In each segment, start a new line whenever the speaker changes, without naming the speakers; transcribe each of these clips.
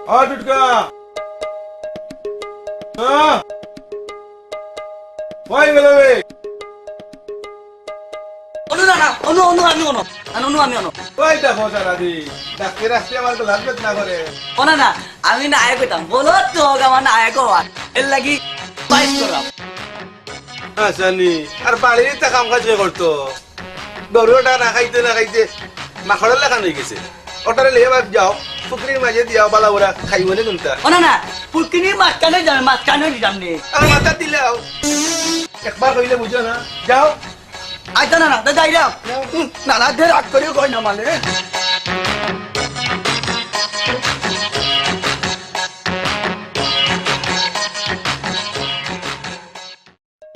টুটকা কই গেল রে?
অনু না অনু অনু আমি অনু অনু আমি অনু
কই দেখো সারাদি ডাক্তার আসতে আমার তো লাগবে না করে।
ওনা না আমি নায়ক হইতাম বলো তো আমার নায়ক হওয়ার এর লাগি পাইস করাম।
জানি আর বাড়িতে কাম কাজ করতো গরুটা না খাইতে মাখড়ের লেখা হয়ে গেছে ওটারে লিয়ে বাদ যাও পুকুরির মাঝে দিয়াও বালা ওরা খাইব না কোনটা।
ওনা না পুরকিনির মাঝখানে যাবে মাঝখানে দিতাম নে
আর মাথা দিলেও একবার কইলে বুঝো না যাও।
আইতা না না যাই যাও না না দের আট করে কই না মানে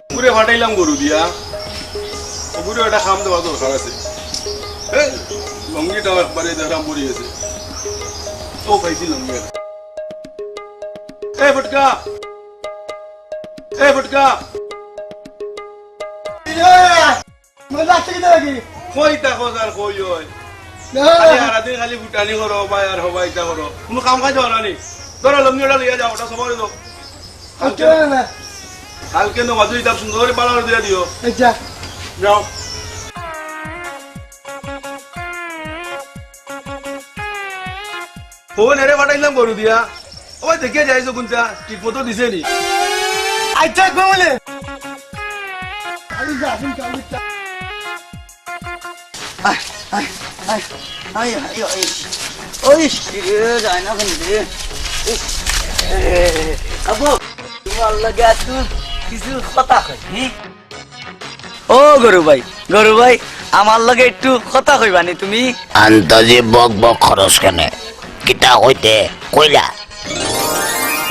পুরে ফাটাইলাম গরু দিয়া পুকুরে একটা খাম দেওয়া দরকার আছে। লঙ্গিটাও একবারে দেখাম পড়ে গেছে ও পাইছি লঙ্গি। এ ফুটকা কই থাকো আর কই ওই সারাদিন খালি ফুটানি করো বা আর হবা ইটা করো কোনো কাম কাজ হলো নি ধরো লঙ্গিটা লিয়ে যাও ওটা সবার দাও কালকে নো মাঝে ইটা সুন্দর করে পালা দিয়ে দিও। যাও ফোন এরে পাঠাইলাম গরু দিয়া ওই দেখে যাইছো কোনটা ঠিক মতো দিছে নি।
আচ্ছা বলে
ওই যায় না কিন্তু আবু তোমার লাগে একটু কিছু কথা কই। ও গরু ভাই আমার লগে একটু কথা কইবানি তুমি?
আন্তাজে বক বক খরচ কেনে কিতা হইতে কইলা?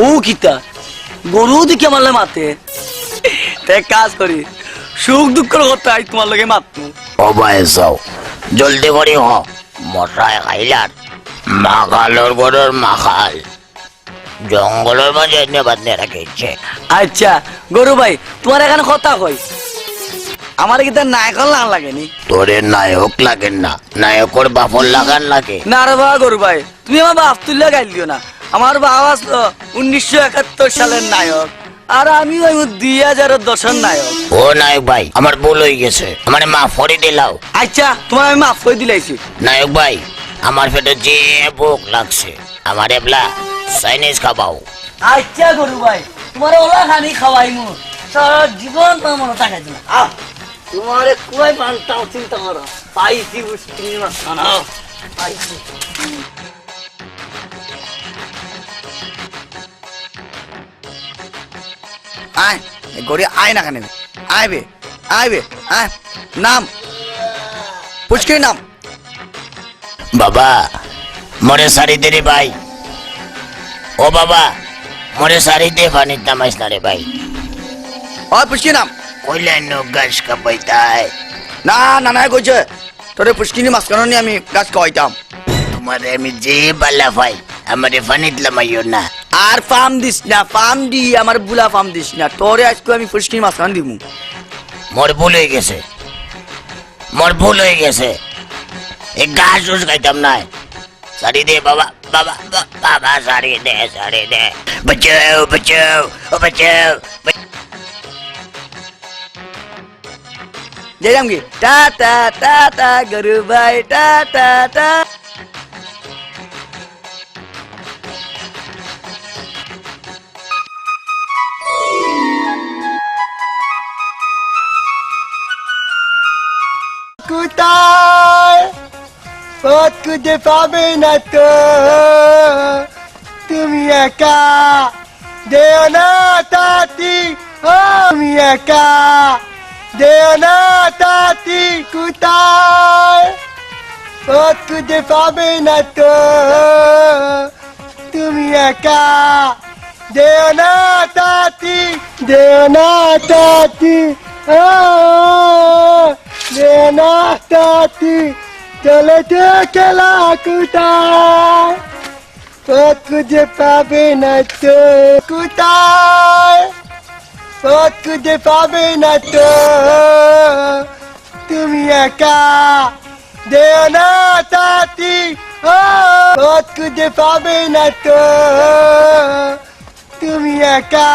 ও কিতা গরু দেখি আমার লাগে মাতে তে কাজ করি সুখ দুঃখের কথা আই তোমার লগে মাতমু।
ও ভাই যাও জলদি করি হ মশায় খাইলার মাখালোর গরুর মাখাল জঙ্গলের মাঝে এনে বাঁধনে রাখিছে।
আচ্ছা গরু ভাই তোমার এখানে কথা কই আমার কি তার নায়ক লাগেনি?
তোরে নায়ক লাগেন না নায়কর বাপর লাগান লাগে
না রে বাবা গরু ভাই তুমি আমার বাপ তুলে গাইল দিও না। আমার বাবা 1971 সালের নায়ক আর আমি ওই 2010 নায়ক।
ও নায়ক ভাই আমার ভুল হয়ে গেছে আমার মাফ করে দিলাও।
আচ্ছা তোমার আমি মাফ করে দিলাইছি।
নায়ক ভাই আমার পেটে যে ভোক লাগছে আমার এবলা চাইনিজ খাবাও।
আচ্ছা গরু ভাই তোমার ওলা খানি খাওয়াই মু সারা জীবন তোমার মনে থাকাই দিন। তোমারে কুয়াই পান্তাও চিন্তা করো পাইছি বুঝছি না খানা পাইছি।
আয় গড়ি আয় না কেন আইবে আয় নাম পুচকির নাম
বাবা মরে সারি দে রে ভাই ও বাবা মরে সারি দে পানির নামাইস না রে ভাই।
ও পুচকির নাম
কইলে নো গাছ কাপাইতাই
না না না কইছে তোরে পুচকিনি মাছ কারণে আমি গাছ খাওয়াইতাম।
তোমারে আমি যে বালা ভাই আমারে পানিত লামাইও না।
আর ফার্ম দিস না ফার্ম দি আমার বুলা ফার্ম দিস না তোরে আজকে আমি পুচকিনি মাছ কারণ দিমু।
মোর ভুল হয়ে গেছে এই গাছ রোজ খাইতাম না। সারি দে বাবা বাবা বাবা সারি দে বাঁচাও ও বাঁচাও।
যাইলাম কি টাটা টাটা গরু ভাই টাটা টা। কোথায় পথ খুঁজে পাবে না তো তুমি একা দেও না তাতি ও তুমি একা দেও না তাতি কোথায় পথ খুঁজে পাবে না তো তুমি একা দেও না তাতি ও দেও না তাতি চলে খেলা কোথায় পথ খুঁজে পাবে না তো কোথায় পথ খুঁজে পাবে না তো তুমি একা দেও না তাতি ও
পথ খুঁজে পাবে না তো তুমি একা।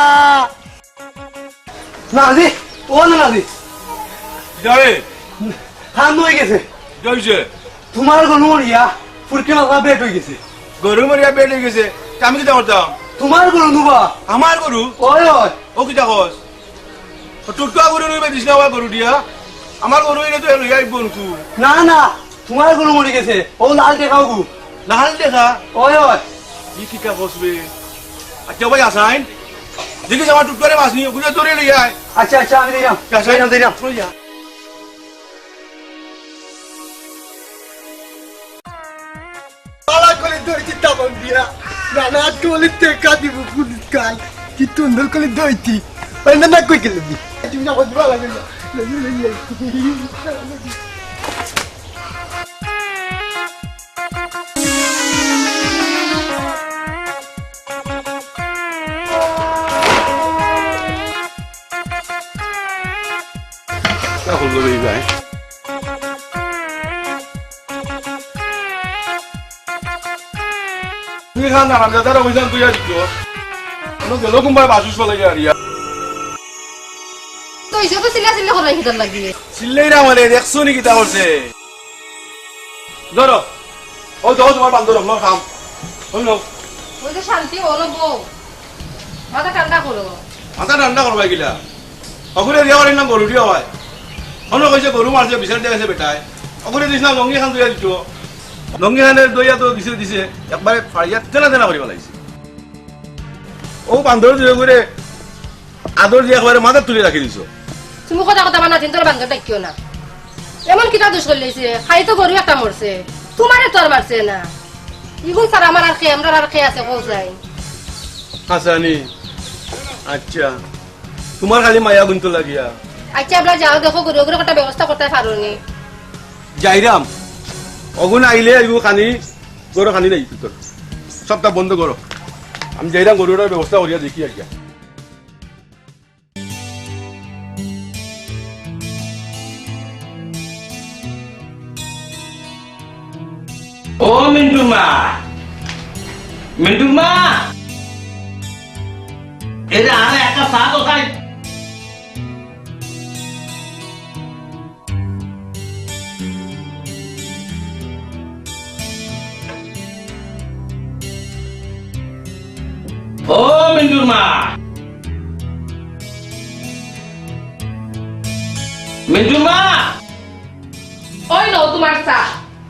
নাজি ও নাজি
যাবে
খান হয়ে গেছে
যাইছে
তোমার গরু মরিয়া ফুরকি মাথা বেট হয়ে গেছে
গরু মরিয়া বেড হয়ে গেছে তা আমি কিটা করতাম
তোমার গরু নুবা
আমার গরু
ওই ওই
ও কিটা কস টুটকা গরু নইবে দিস না গরু দিয়া আমার গরু এটা তো লইয়া আইব নতু
না না তোমার গরু মরে গেছে ও লাল দেখাও গু
লাল দেখা
ওই ওই
ই কিটা কসবে আচ্ছা ভাই আসাইন দেখি আমার টুটকারে মাছ নিয়ে গুজে ধরে লইয়া আয়
আচ্ছা আচ্ছা আমি দিলাম
আসাইন
দিলাম
লইয়া
পালা করে দইছি তাবন দিয়া নানা কোলে টেকা দিব পুলিশ কাল কি তুন্দর করে দইছি ওই না কই গেল দি তুমি না বলবা লাগে না
এখন লই যায় তুই খান না আমি দাদা ওইখান তুই আর দিও কোনো গেল কুম্বাই বাসুস বলে গিয়া
তো এইসব চিল্লা চিল্লা করাই খেতার লাগিয়ে
সিল্লেই না মানে দেখছো নি কিটা করছে ধরো ও তো তোমার বান্ধব ন খাম হই নাও
ওই তো শান্তি হলো বউ মাথা ঠান্ডা করো
মাথা ঠান্ডা করবা গিলা অগুরে দিয়া পারি না গরু দিয়া হয় হনো কইছে গরু মারছে বিচার দিয়া গেছে বেটায় অগুরে দিস না লঙ্গি খান দুইয়া দিত লঙ্গি খানের দইয়া তো দিছে দিছে একবারে ফাড়িয়া তেনা তেনা করি পেলাইছে ও বান্ধব দিয়ে করে আদর দিয়ে একবারে মাথা তুলে রাখি দিছো
তুমি কথা কথা বানা তিন তোর বান্ধব ডাকিও না এমন কিটা দোষ করলেছে খাই তো গরু একটা মরছে তোমারে তোর মারছে না ইগুন স্যার আমার আর খেয়ে আমরা আর খেয়ে আছে কোথায়
হাসানি আচ্ছা তোমার খালি মায়া গুনতো লাগিয়া
আচ্ছা আমরা যাও দেখো গরু গরু একটা ব্যবস্থা করতে পারো নি
যাইরাম অগুন আইলে আইব খানি গরু খানি নাই তোর সবটা বন্ধ করো আমি যাইরাম গরুটার ব্যবস্থা করিয়া দেখি আজ্ঞা
ও মিন্টু মা এরা আর একটা চা কোথায় ও মিন্টুর মা
ওই নো তোমার চা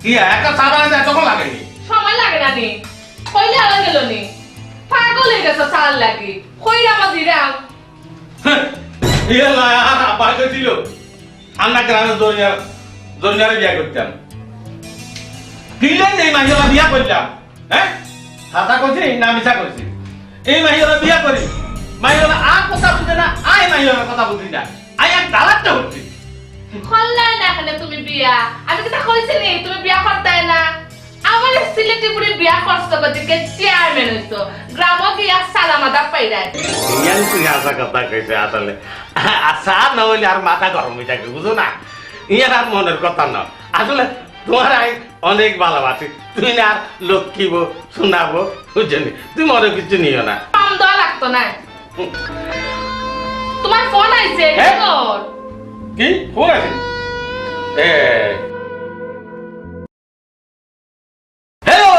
কি একটা চা বানাতে তখন লাগেনি
সময় লাগে না নি কইলে আলা গেল নি পাগল হয়ে গেছে চাল লাগি কইরা আমার দিরাম
ইয়ে লয় আর আব্বাকে দিল আমরা গ্রামে জরিনারে বিয়া করতাম কিলে নেই মাহিরা বিয়া করলাম হ্যাঁ হাতা করছি না মিছা করছি এই মাহিরা বিয়া করি মাহিরা আর কথা বুঝে না আই মাহিরা কথা বুঝি না আই এক দালাতটা হচ্ছি
খল্লাই না এখানে তুমি বিয়া আমি কিটা কইছি নি তুমি বিয়া করতে না আমার সিলেটি পুরি বিয়া করছো গদিকে চেয়ারম্যান হইছো গ্রামে গিয়া সালামাদা পাইরা
ইয়ান তুই আশা কথা কইছে আসলে আশা না হইলে আর মাথা গরম হয়ে থাকে বুঝো না ইয়ার আর মনের কথা না আসলে তোমার আই অনেক ভালোবাসি তুমি না আর লক্ষ্মীব শোনাবো বুঝলি তুমি মনে কিছু নিও না
পাম দেওয়া লাগতো না তোমার ফোন আইছে
কি ফোন আছে হ্যালো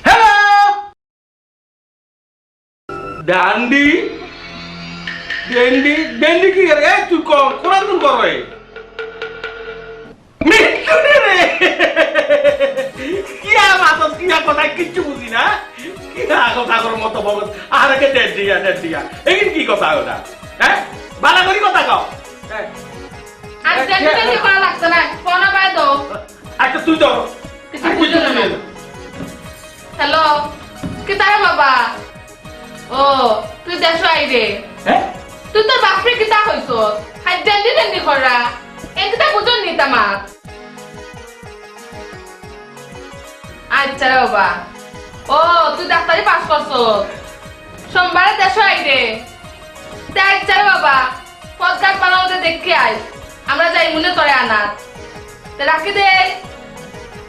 হ্যালো ডান্ডি ডেন্ডি ডেন্ডি কি রে তুই কোরআন তুই কর রে মিঠুনে রে কি আমাদের কি কথা কিচ্ছু বুঝি না কি কথা কর মত ভগত আর কে ডেন্ডিয়া এই কি কথা ওটা হ্যাঁ বালা করি কথা কও
আর ডেন্ডি করা লাগতো না ফোন পায় দাও
আচ্ছা তুই তো
কিছু বুঝো না হ্যালো কি তারে বাবা ও তুই দেশো আই রে
হ্যাঁ
তুই তোর বাপরে কিতা হইছো হাই ডেন্ডি করা এনটা বুঝন নি তামা আচ্ছা রে বাবা ও তুই ডাক্তারি পাস করছো সোমবারে দেশো আই রে আচ্ছা রে বাবা পদকার পালাওতে দেখে আই আমরা যাই মনে করে আনাত রাখি দে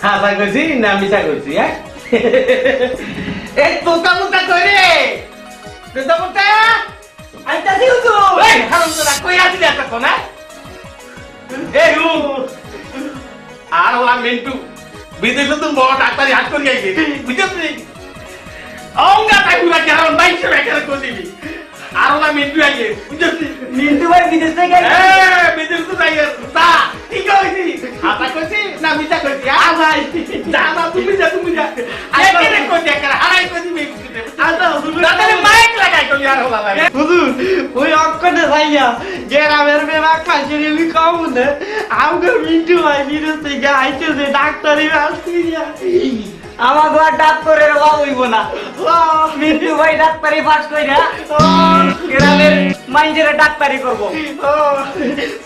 হাসা কইছি না মিছা কইছি হ্যাঁ এই তোতা মুতা কইরে তোতা মুতা
আইতাছি হুজুর
এই হারামজাদা কই আছিস এতক্ষণ হ্যাঁ এই হু আর ওলা মিন্টু বিদেশে তো বড় ডাক্তারি হাত করি আইছে বুঝছিস অঙ্গা তাই পুরা কারণ বাইছে বেকার করে দিবি আর ওলা মিন্টু আইছে বুঝছিস
মিন্টু ভাই বিদেশ থেকে
বিদেশ তো যাই তা ঠিক হইছি হাসা কইছি না মিছা কইছি আ ভাই যা না তুমি যা এখানে কোন দেখা হারাই কই দিবি আচ্ছা হুজুর তাহলে মাইক লাগাই কই আর হলা ভাই
হুজুর ওই অক্ষণে যাইয়া গ্রামের মেয়ে খাইছে আমি কম না আমাকে মিন্টু ভাই বিদেশ থেকে আইতেছে ডাক্তারি আসছিয়া আমার ঘর ডাক্তারের অভাব হইব না মিন্টু ভাই ডাক্তারি পাস কইরা গ্রামের মাইন্ডের ডাক্তারি করব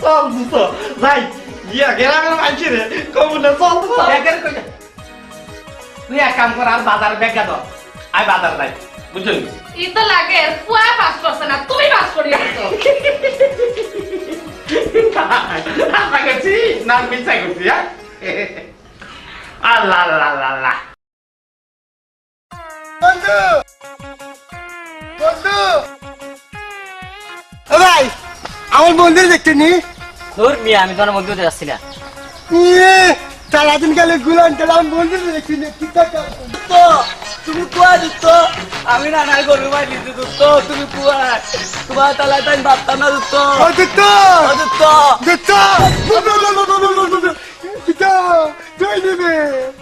সব দুটো ভাই ইয়া গ্রামের মানুষের কমুনা চল বেকার কই তুই এক কাম কর আর বাজার বেগা দাও আই বাজার যাই বুঝলি
ই তো লাগে পুয়া পাস করছে না তুমি পাস করিয়া তো
হাসা গেছি না মিছা করছি হ্যাঁ আল্লাহ আল্লাহ আল্লাহ
বন্ধু বন্ধু ও ভাই আমার বন্ধু দেখতে নি
তোর মিয়া আমি তোর মধ্যে যাচ্ছি না
ইয়ে সারাদিন গেলে গুলান আমার বন্ধু দেখতে নি কি টাকা
তো তুমি কুয়া দিত আমি না নাই গরু মাই দিতে দিত তুমি কুয়া তোমার তালায় তাই ভাবতাম না দিত
ও দিত
দিত
দিত দিত তুই নিবে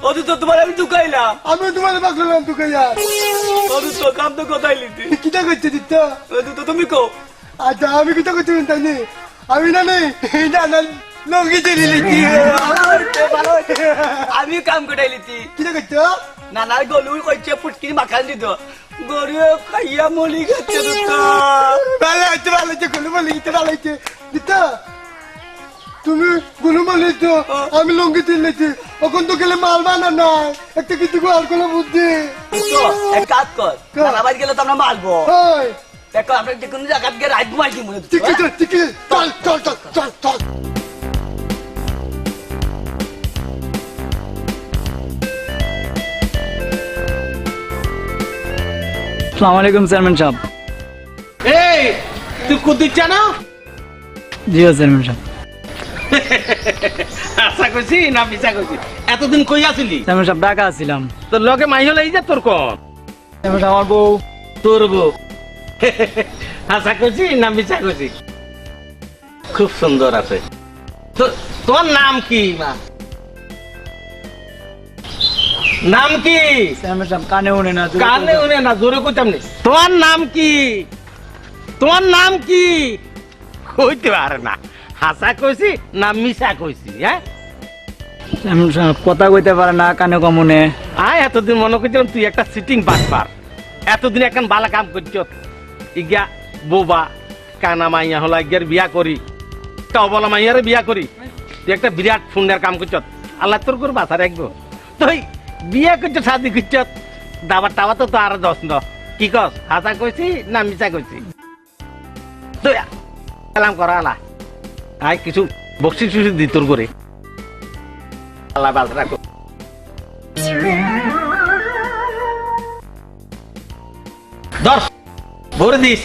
ও দিত তোমার আমি ঢুকাইলাম
আমি তোমার বাকলাম তুই কইয়া
ও দিত কাম তো কোথায় লিতি
কিটা করতে দিত
ও দিত তুমি কো
আচ্ছা আমি কিটা করতে জানি আমি না নেই না না লঙ্গি দিলি লিখি
আমি কাম করাই লিতি
কিটা করতে
নানার গলু কইছে ফুটকিনি মাখান দিত গরু খাইয়া মলি গেছে দিত
ভালো আছে গুলো বলি ভালো আছে দিত তুমি গুলো বলি তো আমি লঙ্গি দিলেছি ওখান তো গেলে মাল বানা নাই একটা কিছু আর কোনো বুদ্ধি
তো এক কাজ কর নানা বাড়ি গেলে তো আমরা মারবো
হয়
দেখো আমরা যে কোনো জায়গা গিয়ে রাত ঘুমাই কি মনে
ঠিক আছে ঠিক আছে চল চল চল চল চল
আসসালামু আলাইকুম চেয়ারম্যান সাহেব।
এই তুই কুদিচ্ছা না
জি চেয়ারম্যান সাহেব।
আশা করছি না মিছা করছি এতদিন কই আসিলি
চেয়ারম্যান সাহেব ঢাকা আসছিলাম।
তোর লগে মাই হলে এই যে তোর কোন
চেয়ারম্যান সাহেব আমার বউ
তোর বউ আশা করছি না মিছা করছি খুব সুন্দর আছে তোর নাম কি মা নাম কি
চেয়ারম্যান সাহেব কানে উনে না
কানে উনে না জোরে কইতাম নি তোমার নাম কি তোমার নাম কি কইতে পারে না হাসা কইছি না মিছা কইছি হ্যাঁ
চেয়ারম্যান সাহেব কথা কইতে পারে না কানে কমনে
আয় এতদিন মনে করছিলাম তুই একটা সিটিং বাটপার এতদিন এখন বালা কাম করছ ইগা বোবা কানা মাইয়া হলো ইগার বিয়া করি তা অবলা মাইয়ারে বিয়া করি তুই একটা বিরাট ফুন্ডের কাম করছ আল্লাহ তোর করে বাসা রাখবো তুই বিয়া করছ শাদি করছ দাবার টাবা তো আর দশ ন কি কস হাসা কইছি না মিছা কইছি তুই কালাম করা আলা আয় কিছু বকশি সুশি দি তোর করে আল্লাহ বাসা রাখো দশ ভরে দিস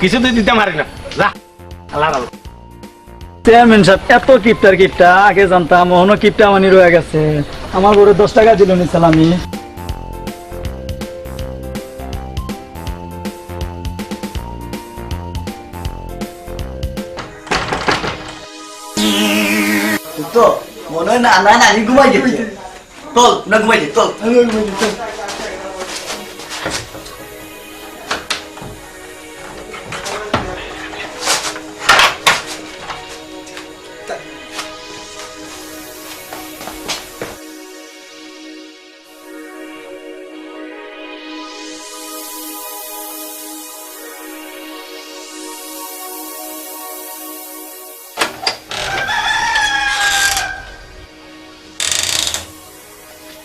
কিছু তুই দিতে পারি না যা আল্লাহ আল্লাহ
চেয়ারম্যান সাহেব এত কিপটা আগে জানতাম অন্য কিপটা মানি রয়ে গেছে আমার বড় 10 টাকা দিল নি সালামি
তো মনে হয় না না নানি ঘুমাই গেছে চল না ঘুমাই দে চল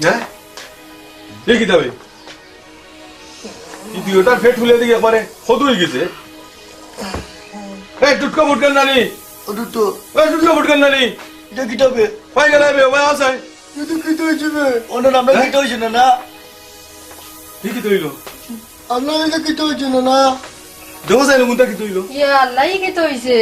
হ্যাঁ দেখি যাবে ইডিওটার ফেট খুলে দিকে একবারে খদু হয়ে গেছে এই টুটকা মুটকান নানি
ও দুটো
এই টুটকা মুটকান নানি
এটা কি তবে
পাই গেল বে ওই আসাই
কিন্তু কি হয়েছে
ওনার আমরা কিটা হয়েছে না
কি তৈল
আপনার এটা কি হয়েছে না
দেখো চাইলো কোনটা কি তৈল
ইয়া আল্লাহ কি তো হইছে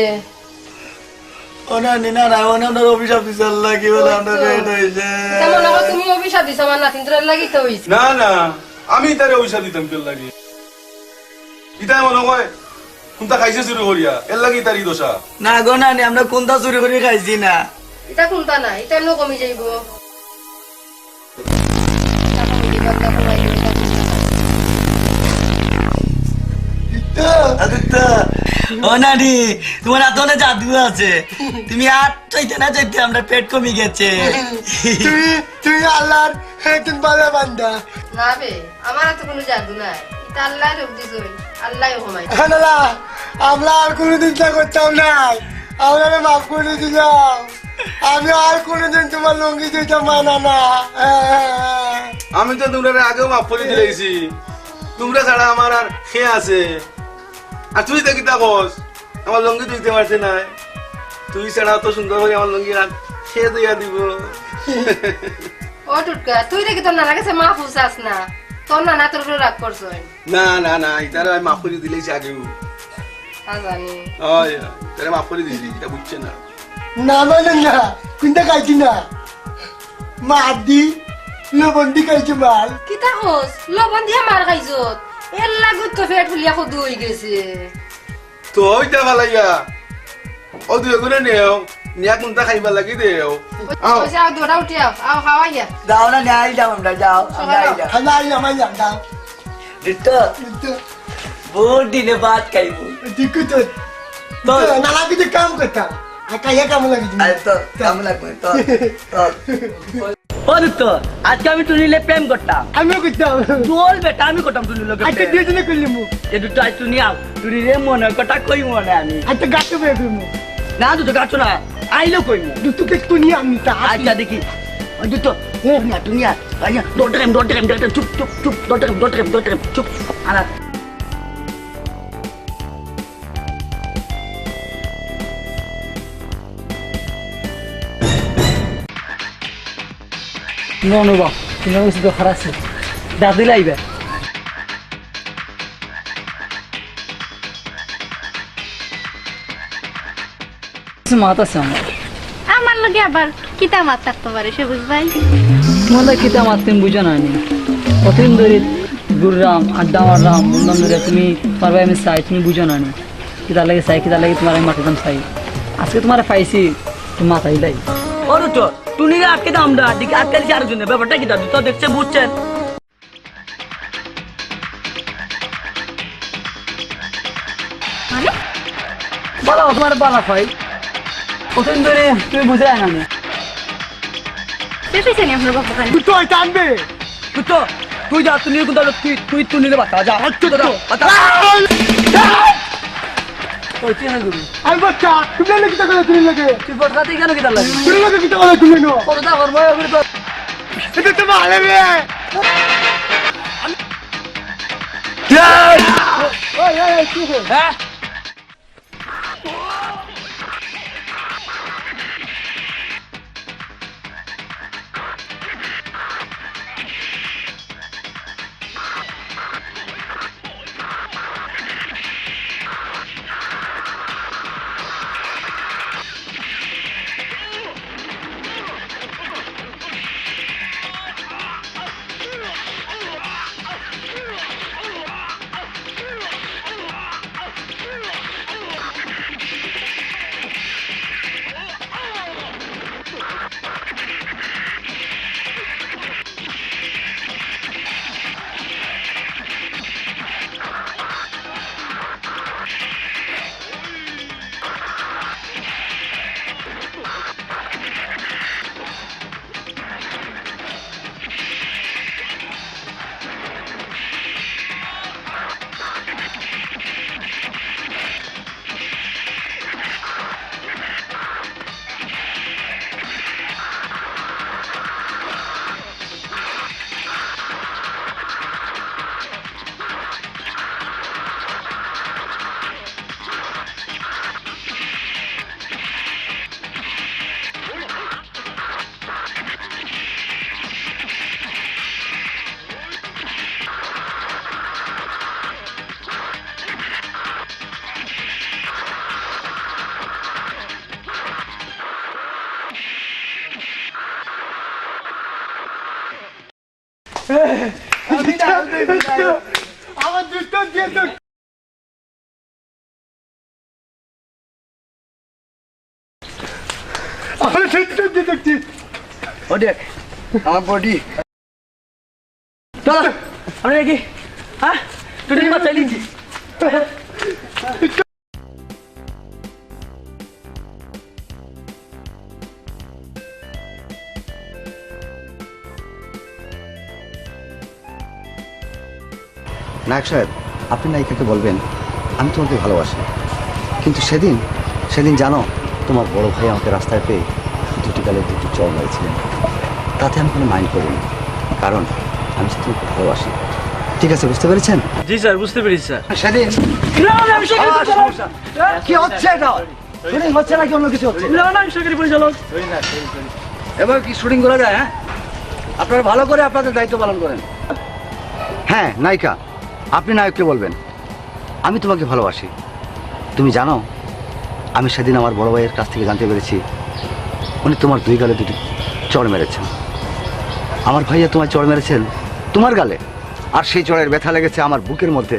ওনার নিনা না ওনার অভিশাপ দিছে আল্লাহ কি বলে আমরা রেড হয়েছে
তেমন আবার তুমি অভিশাপ দিছো আমার নাতিন তোর লাগি তো হইছে
না না আমি তারে অভিশাপ দিতাম কেন লাগে ইটা মনে হয় কোনটা খাইছে চুরি করিয়া এর লাগি তার ই দশা
না গো না আমরা কোনটা চুরি করে খাইছি না
এটা কোনটা না এটা এমন কমে যাইবো
আদিত্য ও নানি তোমার হাতে অনেক জাদু আছে তুমি আর চাইতে না চাইতে আমরা পেট কমে গেছে
তুই আল্লাহর একজন বালা বান্দা
না বে আমার তো কোনো জাদু নাই এটা আল্লাহর রূপ দিছো আল্লাহই ঘুমাই
না আমরা আর কোনোদিন তা করতাম না আমরা মাফ করে দিলাম আমি আর কোনোদিন তোমার লঙ্গি দিতে মানা না
আমি তো তোমরা আগেও মাফ করে দিয়েছি তোমরা ছাড়া আমার আর খেয়ে আছে আর তুই দেখি তা বস আমার লঙ্গি দিতে পারছে না তুই ছাড়া তো সুন্দর করে আমার লঙ্গি খেয়ে দিয়া দিব
ও টুটকা তুই দেখি তোর নানা কাছে মাফ উচাস না তোর নানা তোর উপরে রাগ করছো
না না না এটারে আমি মাফ করে দিলেছি আগেও
জানি
তারে মাফ করে দিয়েছি এটা বুঝছে না
না মানে না কোনটা খাইছি না মাদি লবন্দি খাইছে মাল
কিতা হোস লবণ দিয়া মার খাইছত এর লাগুত তো পেট ফুলিয়া খুদ হয়ে গেছে
তো ওইটা ভালাইয়া ও দুই করে নেও নিয়া কোনটা খাইবা লাগি দেও
ওইসে আও দৌড়া উঠি আও খাওয়াইয়া
যাও না নিয়ে যাও আমরা যাও আমরা যাও
খালাই আমার জানতা
দিত্য বহুত দিনে বাদ খাইবো
ঠিক তো নালা কিছু কাম করতাম কাইয়া কাম লাগিছে
আরে তো কাম লাগবে তো ও দিত্য আজকে আমি টুনিলে প্রেম করতাম
আমিও করতাম
বল বেটা আমি করতাম টুনি লোকে
আচ্ছা দুজনে করলি মু
এ দুটো আজ টুনি আও টুনি রে মনে কথা কই মনে আমি
আচ্ছা গাছে বের করবো
না দুটো গাছ না আইলো কই মু
দুটোকে তুনি আমি তা
আচ্ছা দেখি দুটো ও না টুনি আর আইয়া ডোটরেম চুপ চুপ চুপ ডোটরেম চুপ আনা
অনুভব তুমি কিছু তো খারাপ আছে দাদি লাইবে মাত আছে
আমার লগে আবার কিতা মাত থাকতে পারে সবুজ ভাই
তোমাদের কিতা মাত তুমি বুঝো না নি কতদিন ধরে ঘুরলাম আড্ডা মারলাম বললাম ধরে তুমি পারবে আমি চাই তুমি বুঝো না নি কিতা লাগে চাই কিতা লাগে তোমার আমি মাতাম চাই আজকে তোমার পাইছি তুমি মাথায় লাই
ও দুটো টুনিরে আটকে দাম না দিকে আটকে চারজনের ব্যাপারটা কি দাদু তো দেখছে বুঝছেন
বলো তোমার বালা পাই কতদিন ধরে তুমি বুঝে না নি
পেয়েছেন আপনার বাবা খালি
দুটো টানবে
দুটো তুই যা টুনির কোথাও তুই টুনিরে বাতা যা বাতা
আমি বাচ্চা তুমি লাগে কিতা করে তুমি লাগে
তুই বটকাতে কেন কিতা লাগে
তুমি লাগে কিতা করে তুমি নো
কতটা করবো
এটা তো ভালো রে ওই কি
হ্যাঁ
আমার দুষ্ট দিয়ে তো আমার দুষ্ট দিয়ে দেখছি
ও দেখ আমার বডি চলো আমরা দেখি হ্যাঁ তুই কি বাচ্চা লিখি
নায়ক সাহেব, আপনি নায়িকাকে বলবেন আমি তোমাকে ভালোবাসি, কিন্তু সেদিন সেদিন জানো তোমার বড় ভাই আমাকে রাস্তায় পেয়ে দুটি গালে দুটি চড় মেরেছিলেন। তাতে আমি কোনো মাইন্ড করিনি, কারণ আমি যে তোমাকে ভালোবাসি। ঠিক আছে, বুঝতে পেরেছেন?
জি স্যার, বুঝতে পেরেছি স্যার।
সেদিন কি হচ্ছে এটা? শুটিং হচ্ছে নাকি অন্য কিছু হচ্ছে? এবার কি শুটিং করা যায়? হ্যাঁ, আপনারা ভালো করে আপনাদের দায়িত্ব পালন করেন। হ্যাঁ নায়িকা, আপনি নায়ককে বলবেন আমি তোমাকে ভালোবাসি। তুমি জানো আমি সেদিন আমার বড় ভাইয়ের কাছ থেকে জানতে পেরেছি উনি তোমার দুই গালে দুটি চড় মেরেছেন। আমার ভাইয়া তোমায় চড় মেরেছেন তোমার গালে, আর সেই চড়ের ব্যথা লেগেছে আমার বুকের মধ্যে।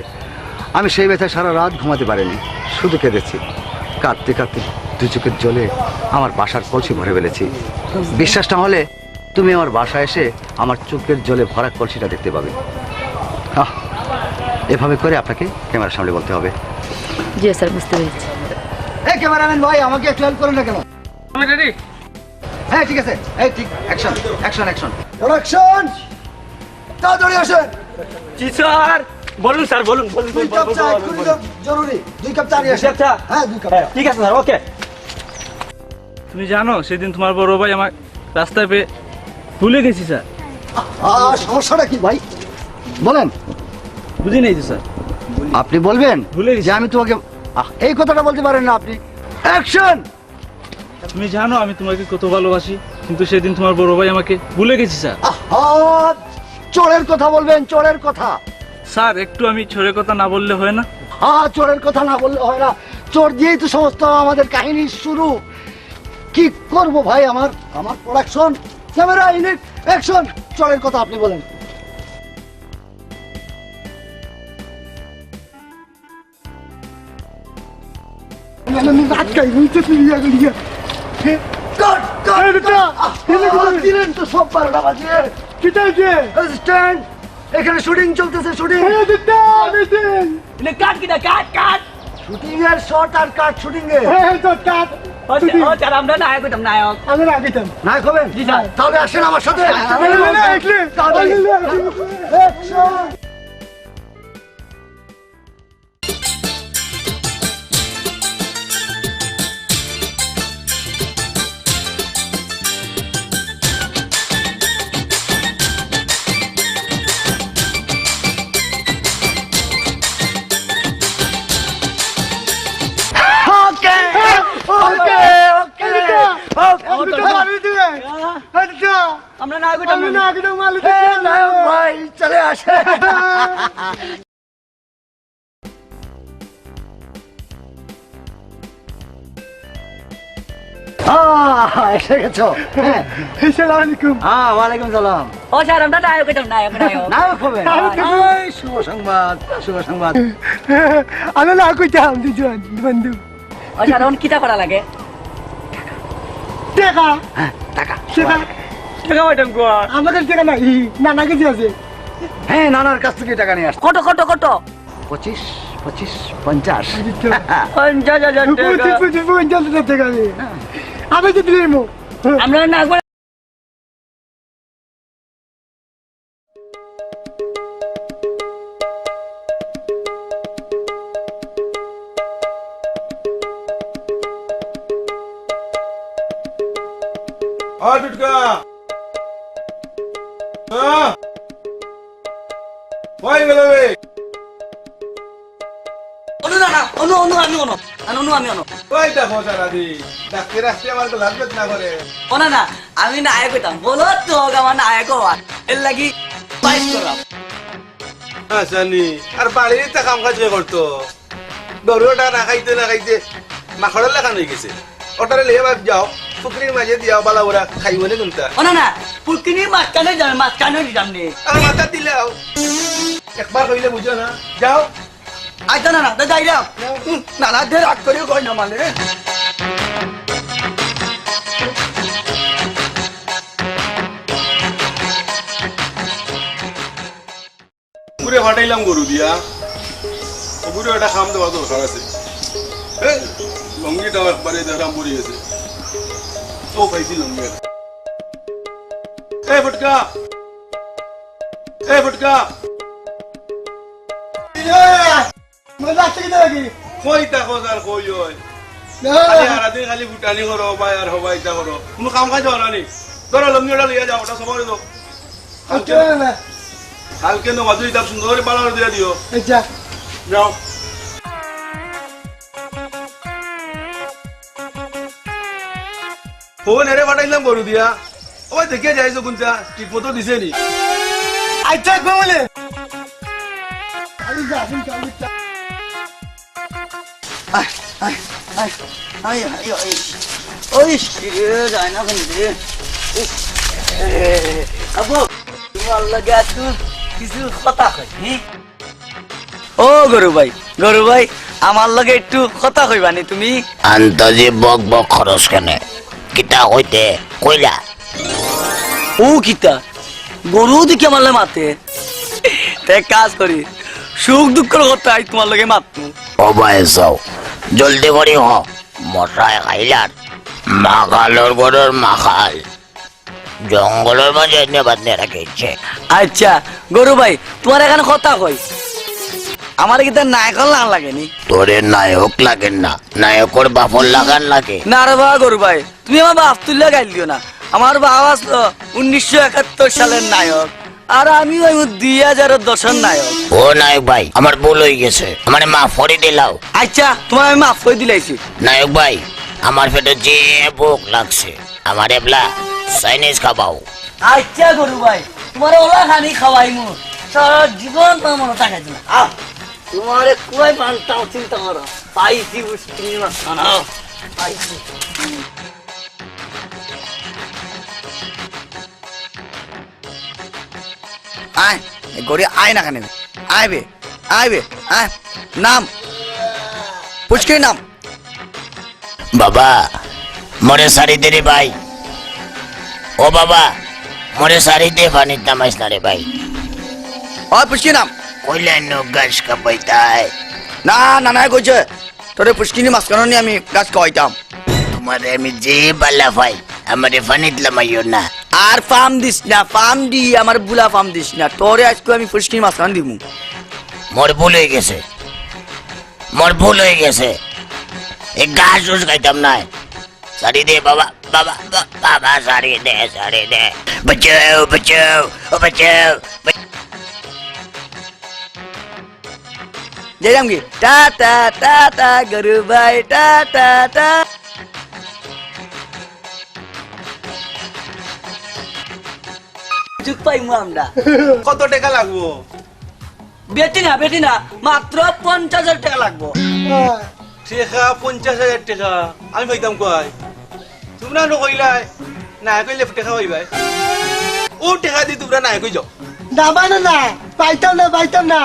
আমি সেই ব্যথায় সারা রাত ঘুমাতে পারিনি, শুধু কেঁদেছি। কাঁদতে কাঁদতে দু চোখের জলে আমার বাসার কলসি ভরে ফেলেছি। বিশ্বাস না হলে তুমি আমার বাসায় এসে আমার চোখের জলে ভরা কলসিটা দেখতে পাবে। এভাবে করে আপনাকে ক্যামেরার সামনে বলতে হবে।
জি স্যার, বুঝতে পেরেছি।
এই ক্যামেরাম্যান ভাই, আমাকে একটু হেল্প করেন না কেন?
আমি রেডি।
হ্যাঁ ঠিক আছে, এই ঠিক, অ্যাকশন অ্যাকশন অ্যাকশন প্রোডাকশন, তাড়াতাড়ি আসেন।
জি স্যার, বলুন স্যার, বলুন বলুন।
2 কাপ চা জরুরি, 2 কাপ চা নিয়ে আসেন। হ্যাঁ 2 কাপ।
ঠিক আছে স্যার, ওকে। তুমি জানো সেদিন তোমার বড় ভাই আমার রাস্তায় পেয়ে ভুলে গেছি স্যার।
সমস্যাটা কি ভাই বলেন?
বুঝি নেই তো স্যার।
আপনি বলবেন
ভুলে গেছি
যে আমি তোমাকে এই কথাটা বলতে পারেন না আপনি? অ্যাকশন।
তুমি জানো আমি তোমাকে কত ভালোবাসি, কিন্তু সেদিন তোমার বড় ভাই আমাকে ভুলে গেছি স্যার।
চোরের কথা বলবেন, চোরের কথা।
স্যার একটু আমি ছোড়ের কথা না বললে হয় না?
হ্যাঁ, চোরের কথা না বললে হয় না। চোর দিয়েই তো সমস্ত আমাদের কাহিনীর শুরু। কি করব ভাই, আমার প্রোডাকশন, ক্যামেরা, ইউনিট, অ্যাকশন। চোরের কথা আপনি বলেন। এখানে শুটিং চলতেছে, শুটিং।
কাট কিটা কাট কাট
শুটিং এর শট আর কাট, শুটিং এ
আমরা নায়ক হইতাম, নায়ক।
নায়ক হবেন? তাহলে আসেন আমার সাথে।
আমরা নায়ক হইতাম,
নায়ক ভাই চলে আসে। এসে গেছো?
আসসালামাইকুম।
হ্যাঁ, ওয়ালাইকুম সালাম।
ও স্যার আমরা নায়ক হইতাম, নায়ক নায়ক।
নায়ক হবেন? শুভ সংবাদ, শুভ সংবাদ।
আমি না কইতাম দুজন বন্ধু।
ও স্যার এখন কিটা করা লাগে?
টাকা
হ্যাঁ, টাকা।
টাকা
টাকা হইতাম গো।
আমাদের টাকা নাই, নানা কাছে আছে।
হ্যাঁ, নানার কাছ থেকে টাকা নিয়ে আসছে।
কত কত কত?
25, 25, 50।
50,000 টাকা।
50,000 টাকা নেই। আমি তো দিলাম।
আমরা নায়ক
টুটকা ওই গেল রে।
অনু না অনু অনু আমি অনু অনু আমি অনু।
ওই দেখো সারাদি ডাক্তার রাস্তায় আমার তো লাগবে না করে।
ও না না, আমি নায়ক হইতাম। বলো তো আমার নায়ক হওয়ার এর লাগি বাইশ করলাম।
জানি আর বাড়িতে কাম কাজ করতো, গরুটা না খাইতে মাখড়ের লেখা হয়ে গেছে। ওটারে লিয়ে যাও, পুকুরের মাঝে দিয়া বালা ওরা খাইব না কোনটা
ও না না পুকিনি মাঝখানে যাবে মাঝখানে দিলাম নে
আমার মাথা দিলাও একবার কইলে বুঝো না যাও
আইতা না না যাই রাম না না ধরে রাগ করে কই না মানে রে
পুরে ফাটাইলাম গরু দিয়া পুরে একটা খাম দেওয়া দরকার আছে লঙ্গিটা একবারে দেখাম পড়ে গেছে ও পাইছি লঙ্গি ফুটকা ফুটকা
মজা আসছে কি দেখি
কই তাকো আর কই ওই খালি সারাদিন খালি ফুটানি করো বাই আর হবাই তা করো কোনো কাম কাজ হলো নি ধরো লঙ্গিটা লইয়া যাও ওটা সবাই দাও
না
কালকে নো মাঝে ইতাব সুন্দর করে পালা দিয়ে দিও
আচ্ছা
যাও ফোন এরে পাঠাইলাম গরু দিয়া ওই দেখে যাইছো কোনটা ঠিক মতো দিছে নি
আচ্ছা বলে আরে যা আমি চালু
I I I I I I ওই যায় না বন্ধে আবু তোমার লাগে তুই কিছু কথা কই ও গরু ভাই আমার লগে একটু কথা কইবানি তুমি
আন্তাজি বক বক খরচ কেনে কিতা হইতে কইলা
ও কিতা গরু দিকে আমার লাগে মাতে তে কাজ করি সুখ দুঃখের কথা আই তোমার লগে মাতমু
ও ভাই যাও জলদি করি হ মশায় খাইলার মাখালোর গরুর মাখাল জঙ্গলের মাঝে এনে বাঁধনে রাখিছে
আচ্ছা গরু ভাই তোমার এখানে কথা কই আমার কি তার নায়ক লাগেনি
তোরে নায়ক লাগেন না নায়কর বাপর লাগান লাগে
না রে বাবা গরু ভাই তুমি আমার বাপ তুল্লা গাইল দিও না আমার বাবা আসলো 1971 সালের নায়ক আর আমি ওই 2010 নায়ক
ও নায়ক ভাই আমার ভুল হয়ে গেছে আমার মাফ করে দিলাও
আচ্ছা তোমার আমি মাফ করে দিলাইছি
নায়ক ভাই আমার পেটে যে ভোক লাগছে আমার এবলা চাইনিজ খাবাও
আচ্ছা গরু ভাই তোমার ওলা খানি খাওয়াইমু সারা জীবন তোমার মনে টাকা দিন তোমার কুয়াই পান্তাও চিন্তা করো পাইছি বুঝছি না পাইছি আয় গড়ি আয় না কেন আইবে আয় নাম পুচকে নাম
বাবা মরে সারি দে রে ভাই ও বাবা মরে সারি দে পানির নামাইস না রে ভাই
ও পুচকে নাম
কইলে নো গাছ কাপাইতাই
না না না কইছে তোরে পুষ্কিনি মাছ কেন নি আমি গাছ খাওয়াইতাম
তোমারে আমি যে বালা ভাই আমারে পানিত লামাইও না
আর ফার্ম দিস না ফার্ম দি আমার বুলা ফার্ম দিস না তোরে আজকে আমি পুষ্কিনি মাছ কেন দিমু
মোর ভুল হয়ে গেছে এই গাছ উস খাইতাম না সারি দে বাবা বাবা বাবা সারি দে বাঁচাও ও বাঁচাও
যাইলাম কি টাটা টাটা গরু ভাই টাটা টা চুপ পাইমু আমরা
কত টাকা লাগবো
বেটি না মাত্র 50,000 টাকা লাগবো
টাকা 50,000 টাকা আমি পাইতাম কয় তোমরা নকইলাই না কইলে টাকা পাইবাই ও টাকা দি তোমরা না কই যাও
না মানে না পাইতাম না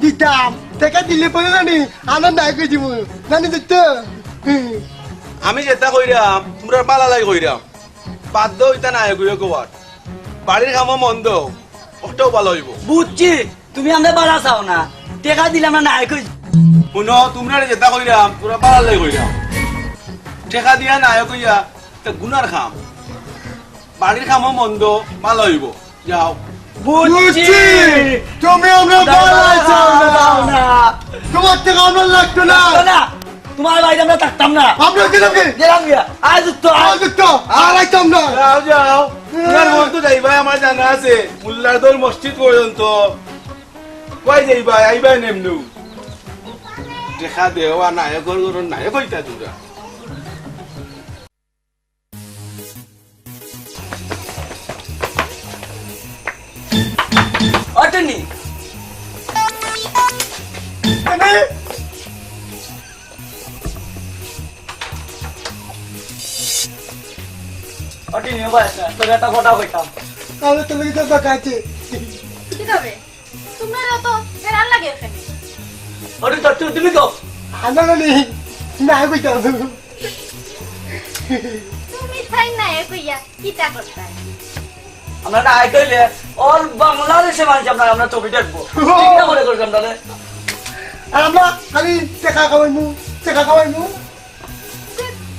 দিতাম টাকা দিলে পরে জানি আনন্দ নাই কই দিব জানি দিত
আমি যেটা কইরাম তোমরা পালা লাগে কইরাম বাধ্য হইতা না কইও কোয়ার বাড়ির কামও মন্দ ওটাও ভালো হইব
বুঝছি তুমি আমরা বাড়া চাও না টাকা দিলাম না নাই কই
শুনো তোমরা যেটা কইরাম তোমরা পালা লাগে কইরাম টাকা দিয়া না কইয়া তা গুনার খাম বাড়ির কামও মন্দ ভালো হইব যাও
বুঝছি তুমি আমরা বলাই চাও না তোমার টাকা আমরা লাগতো না
তোমার বাড়িতে আমরা থাকতাম না
আমরা
গেলাম গিয়া আজ তো
আর আইতাম না
যাও তোমার মন তো যাইবাই আমার জানা আছে মুল্লাদর মসজিদ পর্যন্ত কই যাইবাই আইবাই নেমনু দেখা দেওয়া নায়কর গরুর নায়ক হইতা তোমরা
অটনি ওটি নিয়ে ভাই তোর একটা ফটো কইতাম
আমি তো লেগে তো কাছে
কি হবে তোমার তো ফেরার লাগে এখানে
ওটি তো তুমি তো
আনা নেই না কইতা
তুমি তাই না কইয়া কিটা করতে
আমরা না আই কইলে অল বাংলাদেশে মানুষ আমরা ছবি দেখবো ঠিক না করে করতাম তাহলে
আমরা খালি টাকা খাওয়াইমু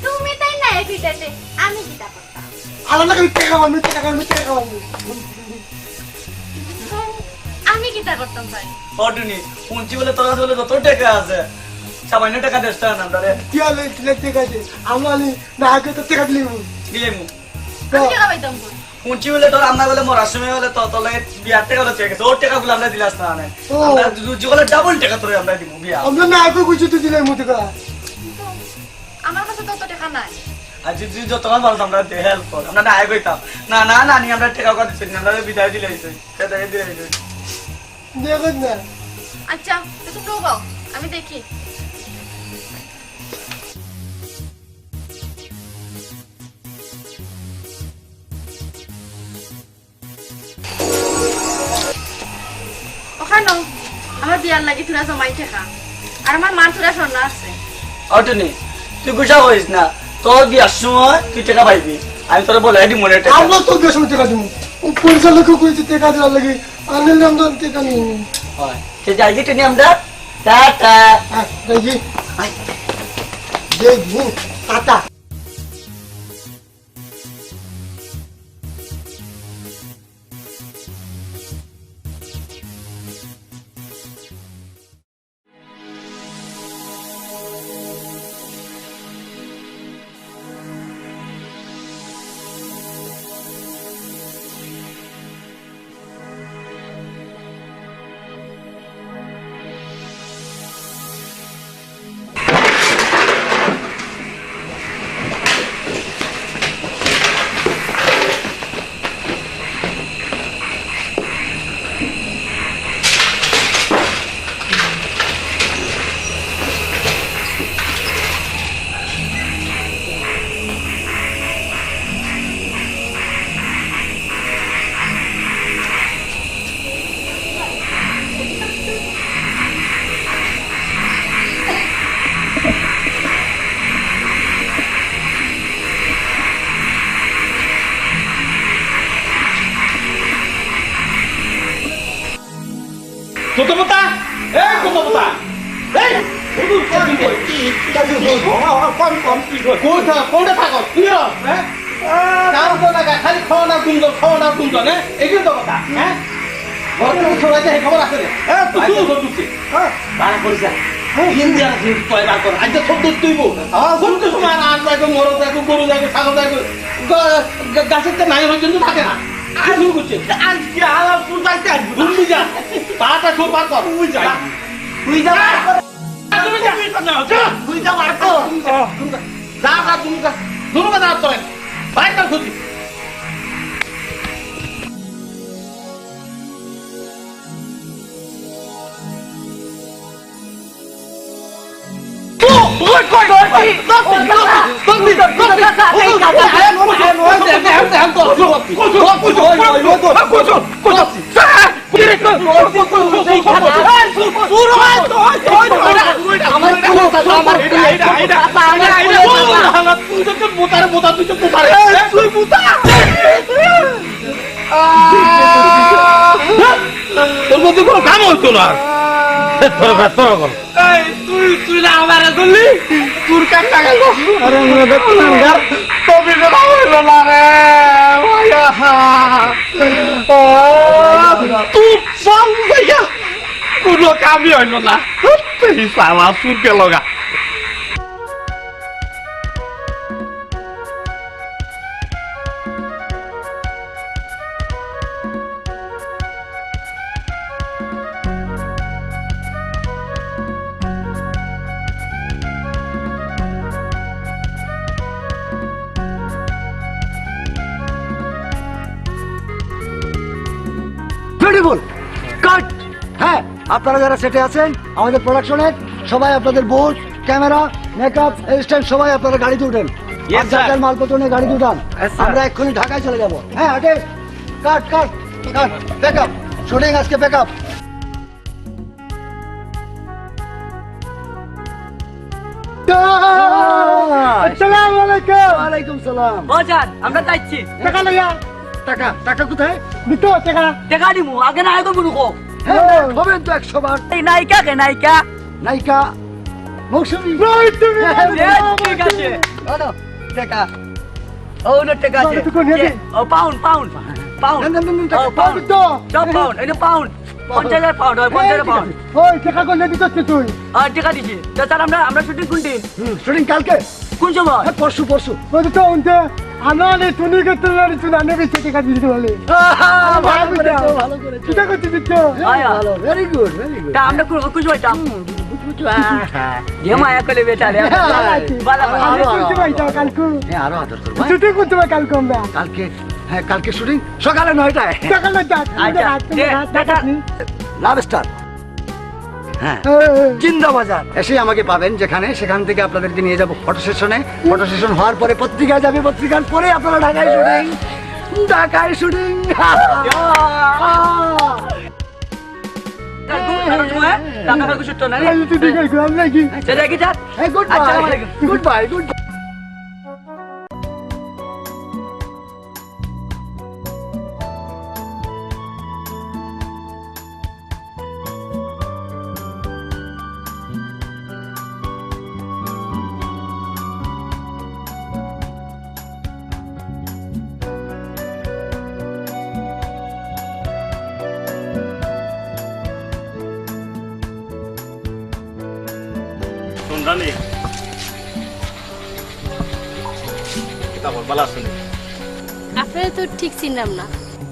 তুমি তাই না কইতাতে আমি কিটা করতাম
আমরা খালি টাকা খাওয়াইমু
আমি কিটা করতাম ভাই
ওটুনি উঞ্চি বলে তোরা বলে যত টাকা আছে সামান্য টাকা দেশটা না তাহলে
কি হলে ঠিক আছে আমরা না আগে তো টাকা দিলিমু
দিলেমু
আমি টাকা পাইতাম
উঞ্চি বলে তোর আমরা বলে মরার সময় হলে তো তোলে বিয়ার টাকা হলে চেয়ে গেছে ওর টাকাগুলো আমরা দিলাস না আনে আমরা যেগুলো ডাবল টাকা তোরে আমরা দিব বিয়া
আমরা না আগে কিছু তো দিলামু টাকা
আমার কাছে তত টাকা নাই
আর যদি যতক্ষণ বলতো আমরা হেল্প কর আমরা না আয় কইতাম না না না নি আমরা টাকা কথা দিচ্ছি না আমরা বিদায় দিলে হইছে সেটা দিলে হইছে
দেখুন না
আচ্ছা তো তুমি গাও আমি দেখি ওখানে আমার বিয়ার লাগি তুরা জমাই থাকা আর আমার মান তুরা স্বর্ণ আছে
অটুনি তুই গুছা হইস না তোর বিয়ার সময় তুই টাকা পাইবি আমি তোর বলে এটি মনে টাকা
আমরা তো বেশ টাকা দিমু পরিচালক কইছে টাকা দেওয়ার লাগে আনলে আমরা টাকা নিই
হয় সে যাই যে টেনে আমরা টাটা
দেখি দেখি টাটা
তোতপতা এই তোতপতা এই কোনটা থাকো তুই হ্যাঁ কাম তো লাগা খালি খাওয়া না কুমজো না এগুলো তো কথা হ্যাঁ ঘরে সবাইতে খবর আছে রে তুই তুই হ্যাঁ বাড়া করিস ইন্ডিয়া পয়দা কর আজ সব দুধ তুইব সব তো সময় আন যাইবো মরো যাইবো গরু যাইবো ছাগল যাইবো গাছের তো নাই পর্যন্ত থাকে না আর শুরু করছে আজকে আলাপ তুই যাইতে আসবি ঘুরবি যা পাটা সব পার কর তুই যা তুমি যা তুই যা মার কর যা তুমি যা দুনো কথা করেন বাইরে খুঁজি তোর মধ্যে কোনো কাম হইতো না তুই না আমার করলি তোর কাজ টাকা আরে তবে হইল না রে তুই সব ভাইয়া কোনো কামই হইল না সালা সুরকে লগা
বিউটিফুল কাট হ্যাঁ আপনারা যারা সেটে আছেন আমাদের প্রোডাকশনের সবাই আপনাদের বুট ক্যামেরা মেকআপ অ্যাসিস্ট্যান্ট সবাই আপনারা গাড়িতে উঠেন
Yes, sir.
আপনাদের মালপত্র নিয়ে গাড়ি উঠান
Yes, sir.
আমরা এক্ষুনি ঢাকায় চলে যাবো হ্যাঁ ওকে কাট কাট কাট ব্যাক আপ শুটিং আজকে ব্যাক আপ আসসালামু আলাইকুম ওয়ালাইকুম সালাম
বাজার আমরা যাচ্ছি
টাকা লইয়া টাকা টাকা কোথায় দিতো টাকা
টাকা দিমু আগে না আগে বলুকো
হ্যাঁ হবেন তো 100 বার
এই নায়িকা কে নায়িকা
নায়িকা মৌসুমী
ঠিক আছে ওনো টাকা ও নো টাকা আছে ও পাউন্ড পাউন্ড পাউন্ড
পাউন্ড তো
সব পাউন্ড এটা পাউন্ড 50,000 পাউন্ড 50,000 পাউন্ড
ওই টাকা কোন দিতে তুই
আর টাকা দিছি স্যার আমরা শুটিং কোন দিন
শুটিং কালকে
কোন সময়
পরশু পরশু
ওই তো উনতে আনালে তুমি করতে পারি তুমি আনে বেশি টাকা দিতে বলে
ভালো করে
কিটা করতে দিচ্ছ
আয়া
ভালো ভেরি গুড ভেরি গুড
তা আমরা কোন সময় তা ये माया कले बेटा रे बाला
আমি করতে পারি কালকে
হ্যাঁ আরো আদর করব
ছুটি করতে পারি কালকে আমরা
কালকে হ্যাঁ কালকে শুটিং সকালে 9টায়
সকালে যাক
আচ্ছা
লাভ স্টার হ্যাঁ জিন্দা বাজার এসে আমাকে পাবেন যেখানে সেখান থেকে আপনাদেরকে নিয়ে যাব ফটো সেশনে ফটো সেশন হওয়ার পরে পত্রিকায় যাবে পত্রিকার পরে আপনারা ঢাকায় শুটিং
টাকা কিছু তো না
ঠিক আছে আমি নাকি
চলে কি যা
গুড
আসসালামু
বাই
আলাইকুম
গুড বাই গুড
শুনরানি কিতাব বালা শুনি
আপনারা তো ঠিক চিনলাম না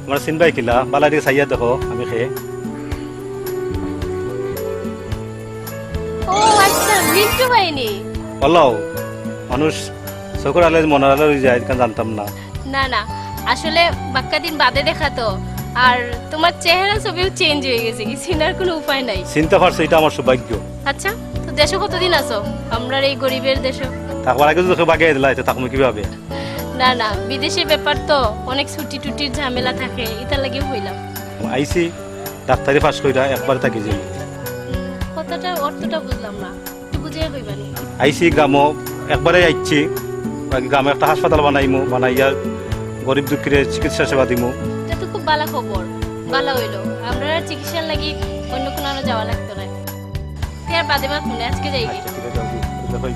আমার চিনবাই কিলা বালা দিকে চাইয়া দেখো আমি খেয়ে
ও আচ্ছা মিন্টু ভাইনি
বলাও মানুষ চকুর আলে মনের আলে রয়ে যায় কারণ জানতাম না
না না আসলে বাক্কা দিন বাদে দেখা তো আর তোমার চেহারা ছবিও চেঞ্জ হয়ে গেছে কি চিনার কোনো উপায় নাই
চিন্তা পারছো এটা আমার সৌভাগ্য
আচ্ছা তো দেশে কতদিন আছো আমরা এই গরিবের দেশে
তারপর আগে যদি বাগে দিলা এটা থাকবো কিভাবে
না না বিদেশের ব্যাপার তো অনেক ছুটি টুটির ঝামেলা থাকে এটা লাগে হইলাম
আইসি ডাক্তারি পাস কইরা একবার থাকি যাই
কথাটা অর্থটা বুঝলাম না একটু বুঝিয়ে কইবানি
আইসি গ্রাম একবারে আইছি গ্রামে একটা হাসপাতাল বানাইমু বানাইয়া গরিব দুঃখীরে চিকিৎসা সেবা দিমু
এটা তো খুব ভালো খবর ভালো হইলো আমরা আর চিকিৎসার লাগি অন্য কোনো আরো যাওয়া লাগতো না আর বাদে বাদ মনে আজকে যাই
আচ্ছা ঠিক আছে দেখো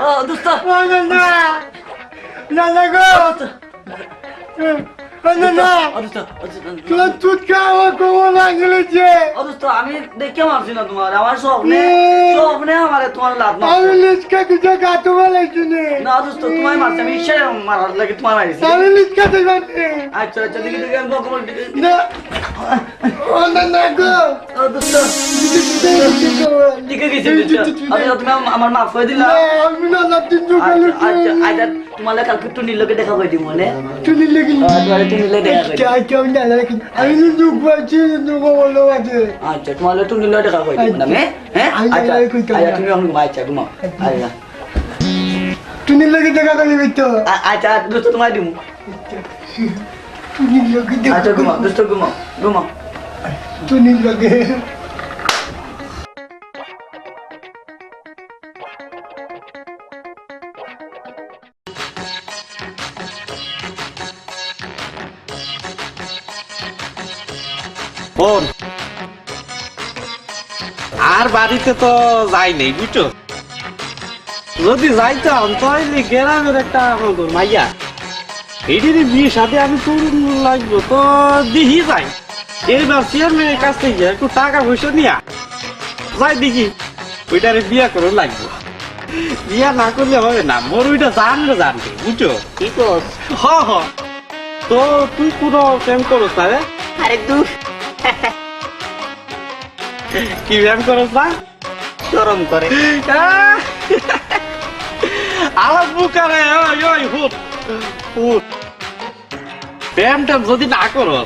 ও দোস্ত
না না না না গো না না তোর দুধ খাওয়া কোমল লাগলেছে
দোস্ত আমি দেখে মারছি না তোমার আমার স্বপ্নে স্বপ্নে আমার তোমার লাভ না
আমি লিচকা কিছু খাতে বলেছি
না দোস্ত তোমার মারছি আমি ইচ্ছা মারার লাগে তোমার মারিছি
আমি লিচকা খাতে
আচ্ছা আচ্ছা দেখি দেখি আমি বকম
না ও না না গো
ও দোস্ত ঠিক আছে আমি তুমি আমার মাফ করে দিলা
আমি না না তিন
আচ্ছা আচ্ছা আচ্ছা তোমার কালকে টুনি লোকে দেখা কই দিব মানে
তুমি লেগে
তোমার টুনি লোকে দেখা কই
কেউ না লাগে আমি দুঃখ পাচ্ছি দুঃখ বলো আছে
আচ্ছা তোমার টুনি লোকে দেখা কই দিব না হ্যাঁ আচ্ছা আচ্ছা তুমি আমি আচ্ছা ঘুমাও আচ্ছা
তুমি লেগে দেখা করবি তো
আচ্ছা দোস্ত তোমার দিব
তুমি লেগে
আচ্ছা ঘুমাও দোস্ত ঘুমাও ঘুমাও
তুমি লেগে
বোন আর বাড়িতে তো যাই নেই বুঝছো যদি যাইতাম তাহলে গ্রামের একটা মাইয়া এইটির বিয়ে সাথে আমি তো লাগবো তো দিহি যাই এইবার চেয়ারম্যানের কাছ থেকে একটু টাকা পয়সা নিয়া যাই দেখি ওইটারে বিয়া করে লাগবো। বিয়া না করলে হবে না, মোর ওইটা জানবে বুঝছো?
কি কর
হ হ। তো তুই পুরো প্রেম করো তাহলে?
আরে দূর
কি প্রেম করো না?
গরম করে
আমার বুকারে ওই ওই হুট হুট প্রেমটা যদি না করো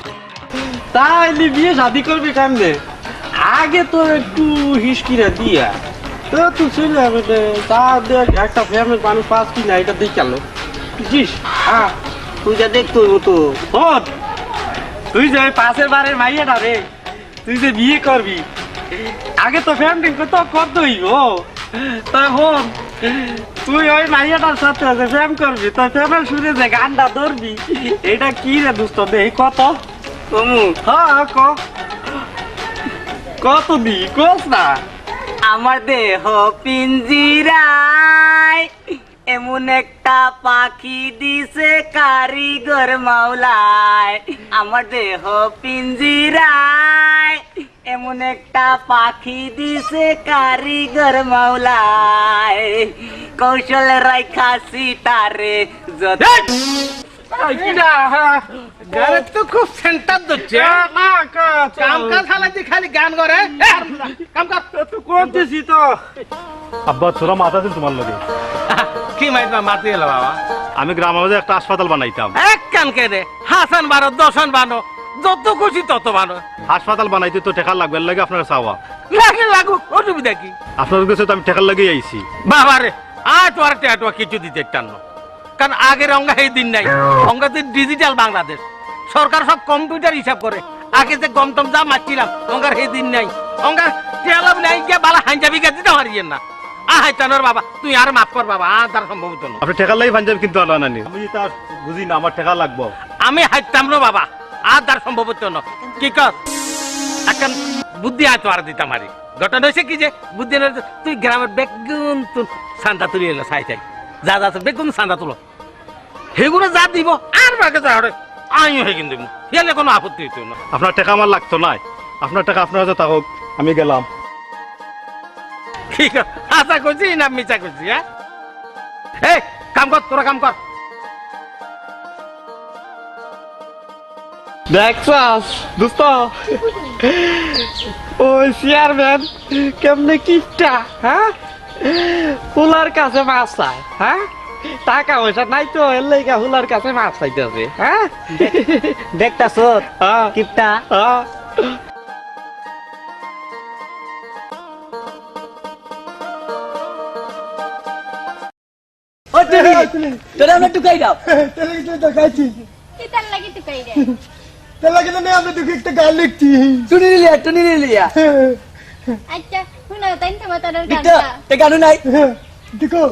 তাহলে বিয়ে শাদি করবি কেমনে? আগে তো একটু হিসকিরা দিয়া তো তুই চলে যাবে তা দেখ একটা ফ্যামিলির মানুষ পাস কিনা এটা দেখে গেল বুঝিস? হ্যাঁ
তুই যা দেখতো তো
হট তুই যে পাশের বাড়ির মাইয়াটা রে তুই যে বিয়ে করবি আগে তো ফ্যামিলি তো করতেই ও তা হন তুই ওই মাইয়াটার সাথে যে প্রেম করবি তো প্রেমের শুনে যে গানটা ধরবি এটা কি রে দোস্ত দেই কত
কমু
হ্যাঁ কত দি কোস না
আমার দেহ পিঞ্জিরায় এমন একটা পাখি দিছে কারিগর মাওলায়। আমার দেহ পিঞ্জিরায় এমন একটা পাখি দিছে কারিগর মাওলায়। কৌশল রাইখা সিতারে যত
গানের তো খুব সেন্টার দিচ্ছে কাম কাজ হালাতে খালি গান করে কাম কর
তুই করতেছি তো
আব্বা ছোড়া মাথা দিন তোমার লগে
কি মাইত মাতি এলো বাবা
আমি গ্রামের মধ্যে একটা হাসপাতাল বানাইতাম।
এক কান কে রে হাসান বানো দশন বানো যত খুশি তত বানো
হাসপাতাল বানাইতে তো টেকা লাগবে লাগে আপনার চাওয়া
লাগে লাগুক অসুবিধা কি?
আপনার কাছে তো আমি টেকার লাগিয়ে আইছি।
বাবা রে আটোয়ার টেটোয়া কিছু দিতে টানো কারণ আগের অঙ্গা এই দিন নাই অঙ্গাতে ডিজিটাল বাংলাদেশ সরকার সব কম্পিউটার হিসাব করে আগে যে গমটম যা মারছিলাম অঙ্গার এই দিন নাই অঙ্গার টেলাম নাই গিয়ে বালা হাঞ্জাবি গা দিতে পারিয়েন না আহাই টানোর বাবা তুই আর মাফ কর বাবা তার সম্ভব না
আপনি টেকার লাগি পাঞ্জাবি কিন্তু আনানি আমি তা বুঝি না আমার টেকা লাগবো
আমি হাইতাম রে বাবা আর তার সম্ভব না কি কর এখন বুদ্ধি আয় তো আর দিতাম আরে ঘটনা হয়েছে কি যে বুদ্ধি তুই গ্রামের বেগুন তুই সান্দা তুলি এলো সাই চাই যা যা বেগুন সান্দা তুলো সেগুলো যা দিব আর বাকে যা হরে আমিও হয়ে কিন্তু এলে কোনো আপত্তি হইতো না।
আপনার টাকা আমার লাগতো নাই, আপনার টাকা আপনার কাছে থাকুক, আমি গেলাম।
ঠিক আছে, আশা করছি না মিছা করছি? হ্যাঁ এই কাম কর, তোরা কাম কর।
দেখছাস দোস্ত ওই চেয়ারম্যান কেমনে কিপটা, হ্যাঁ হুলার কাছে মাছ চায়, হ্যাঁ টাকা পয়সা নাই তো এর লাইগা হুলার কাছে মাছ চাইতেছে। হ্যাঁ
দেখতাছ কিপটা?
তোরা আমরা টুকাই দাও।
তাহলে কিন্তু দেখাচ্ছি,
কি তার লাগি তুই কই রে?
তাহলে কিন্তু আমরা তোকে একটা গান লিখছি।
টুনি লিয়া
আচ্ছা শুনো তাই তো মাতার
বিটা
গানটা
তে গানু নাই
দেখো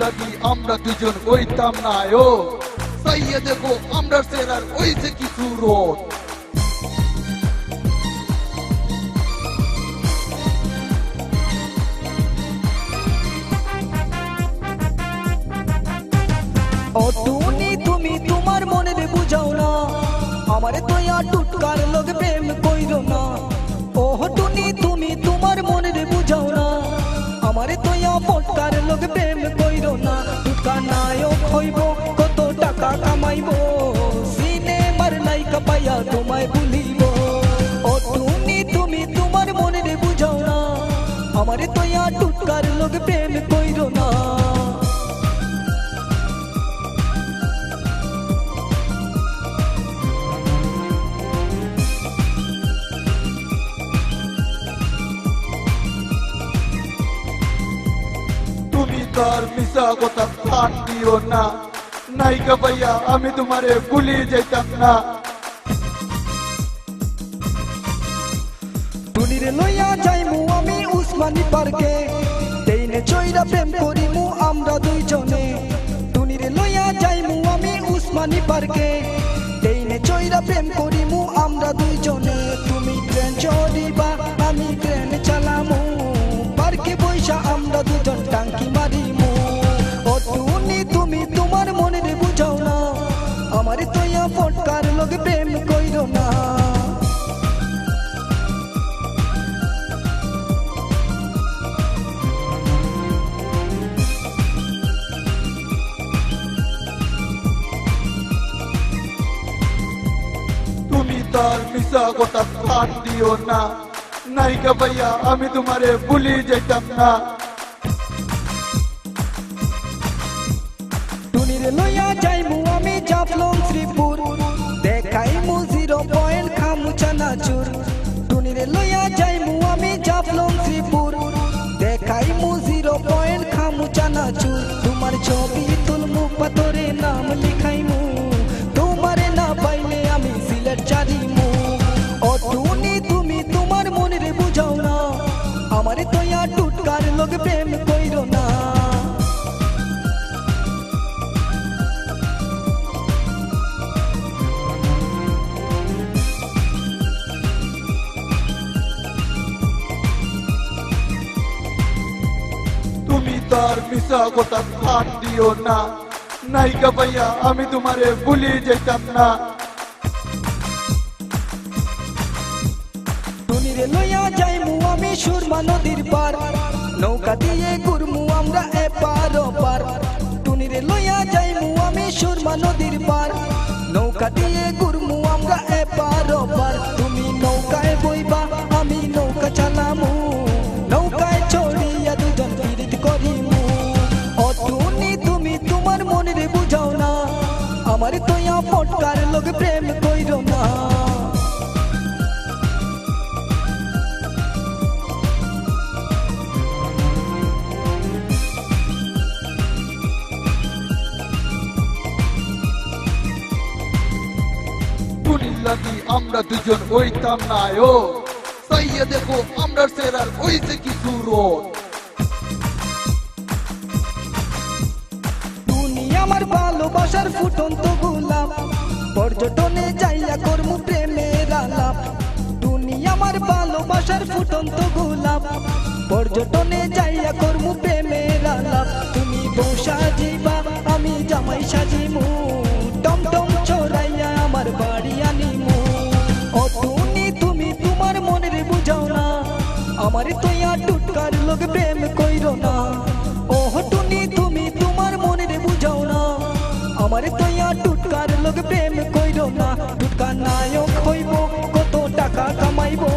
লাগি আমরা দুজন হইতাম না ও সাইয়ে দেখো আমরা সেরার ওই যে কিছু রোদ
ও টুনি তুমি তোমার মনে বুঝাও না আমারে তো ইয়া টুটকার লোক প্রেম কইরো না। ও টুনি তুমি তোমার মনে বুঝাও না আমারে তো ইয়া ফটকার লোক প্রেম কইরো না। টুটকা নায়ক হইব কত টাকা কামাইব সিনেমার নায়িকা পাইয়া তোমায় ভুলিব। ও টুনি তুমি তোমার মনে বুঝাও না আমারে তো ইয়া টুটকার লোক প্রেম কইরো না।
তার মিশা কথা কান দিও না নাইকা ভাইয়া আমি তোমারে ভুলে যাইতাম না।
টুনিরে লইয়া যাইমু আমি উসমানী পার্কে তেইনে চইরা প্রেম করিমু আমরা দুইজনে। টুনিরে লইয়া যাইমু আমি উসমানী পার্কে তেইনে চইরা প্রেম করিমু আমরা দুইজনে। দুজনে তুমি ট্রেন চড়িবা আমি ট্রেন চালামু পার্কে বৈশা আমরা দুজন টাঙ্কি মারিমু ও টুনি তুমি তোমার মনের বুঝাও না আমার তোয়া ফটকার লগে প্রেম কইরো না
তুমি তার মিশা কথা কাট দিও না নায়িকা ভাইয়া আমি তোমারে ভুলি যেতাম না
টুনিরে লইয়া যাইমু আমি জাফলং শ্রীপুর দেখাইমু 0 পয়েন্ট খামু চানাচুর টুনিরে লইয়া যাইমু আমি জাফলং শ্রীপুর দেখাইমু 0 পয়েন্ট খামু চানাচুর তোমার ছবি তুলমু পাথরে নাম লিখাইমু তোমারে না পাইলে আমি সিলেট চারিমু ও টুনি তুমি তোমার মনের বুঝাও না আমারে তোয়া টুটকার লোক প্রেম কইরো না
তুমি তার মিশা কথা কাট দিও না নায়িকা ভাইয়া আমি তোমারে ভুলি যেতাম না
টুনিরে লইয়া যাইমু আমি সুরমা নদীর পার নৌকা দিয়ে ঘুরমু আমরা এপার ওপার টুনিরে লইয়া যাইমু আমি সুরমা নদীর পার নৌকা দিয়ে ঘুরমু আমরা এপার ওপার তুমি নৌকায় বইবা আমি নৌকা চালামু নৌকায় চড়িয়া দুজন পীড়িত করিমু ও টুনি তুমি তোমার মনের বুঝাও না আমার তোয়া ফটকার লোক প্রেম কইরো না
টুনির লাগি আমরা দুজন হইতাম না ও সাইয়া দেখো আমরা সেরার হইছে কিছু রোড
তুমি আমার ভালোবাসার ফুটন্ত গোলাপ পর্যটনে যাইয়া করমু প্রেমের আলাপ তুমি আমার ভালোবাসার ফুটন্ত গোলাপ পর্যটনে যাইয়া করমু প্রেমের আলাপ তুমি বউ সাজিবা আমি জামাই সাজিমু টমটম চড়াইয়া আমার বাড়ি আনিমু ও টুনি তুমি তোমার মনের বুঝাও না আমার তোয়া টুটকার লোক প্রেম কইরো না ও টুনি তুমি তোমার মনের বুঝাও না আমার তোয়া টুটকার লোক প্রেম কইরো না টুটকা নায়ক হইব কত টাকা কামাইবো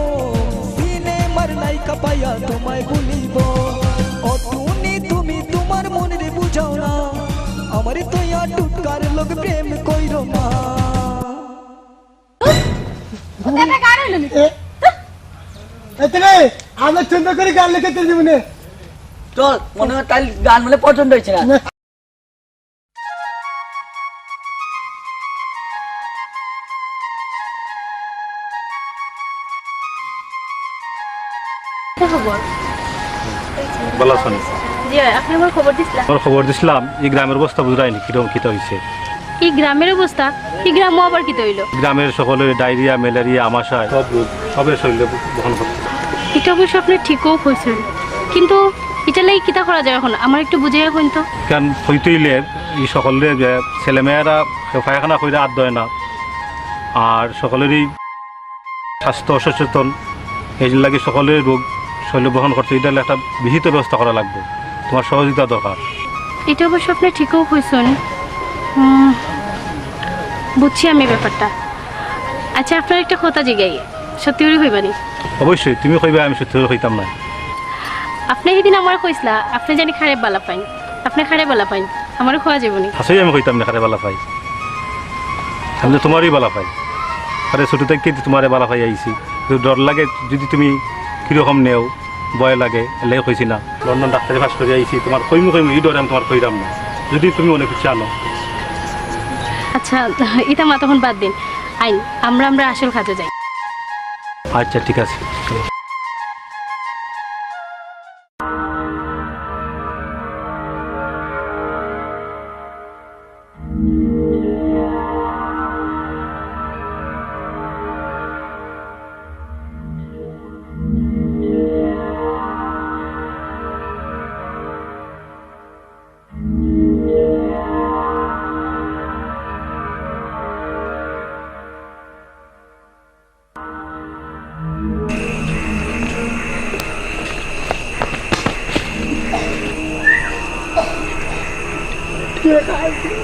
সিনেমার নায়িকা পাইয়া তোমায় ভুলিব ও টুনি তুমি তোমার মনের বুঝাও না আমার তোয়া টুটকার লোক প্রেম কইরো না
এতনে আমরা সুন্দর করে গান লিখে তুই জীবনে
চল মনে হয় তাই গান বলে পছন্দ হয়েছে না
খবর
ভালো আছেন
জি আপনি আমার খবর দিছিলেন
আমার খবর দিছিলাম এই গ্রামের অবস্থা বুঝাইনি কিরকম কিতা হয়েছে
এই গ্রামের অবস্থা এই গ্রাম আবার কি হইলো
গ্রামের সকলের ডায়রিয়া ম্যালেরিয়া আমাশায় সব রোগ সবের শরীরে বহন করতে
এটা অবশ্য আপনি ঠিকও কইছেন কিন্তু এটা লাগি কিতা করা যায় এখন আমার একটু বুঝাইয়া কইন তো
কারণ হইতেইলে এই সকলের ছেলেমেয়েরা পায়খানা করে আর দেয় না আর সকলেরই স্বাস্থ্য অসচেতন এই লাগে সকলের রোগ শৈল বহন করতে এটা একটা বিহিত ব্যবস্থা করা লাগবে তোমার সহযোগিতা দরকার
এটা অবশ্য আপনি ঠিকও কইছেন বুঝছি আমি ব্যাপারটা আচ্ছা আপনার একটা কথা জিগাই সত্যি করে হইবানি
অবশ্যই তুমি কইবে আমি সত্যি হইতাম না
আপনি সেদিন আমার কইসলা আপনি জানি খারে বালা পাইন আপনি খারে বালা পাইন আমারও খোয়া যাবনি
আসলে আমি কইতাম না খারে বালা পাই আমি তো তোমারই বালা পাই আরে ছোটো থেকে তোমারে বালা পাই আইছি ডর লাগে যদি তুমি কীরকম নেও ভয় লাগে এলে কইছি না লন্ডন ডাক্তারি পাস করে আইছি তোমার কইমু এই ডরে আমি তোমার কইরাম না যদি তুমি অনেক কিছু আনো
আচ্ছা এটা মা তখন বাদ দিন আইন আমরা আসল কাজে যাই
আচ্ছা ঠিক আছে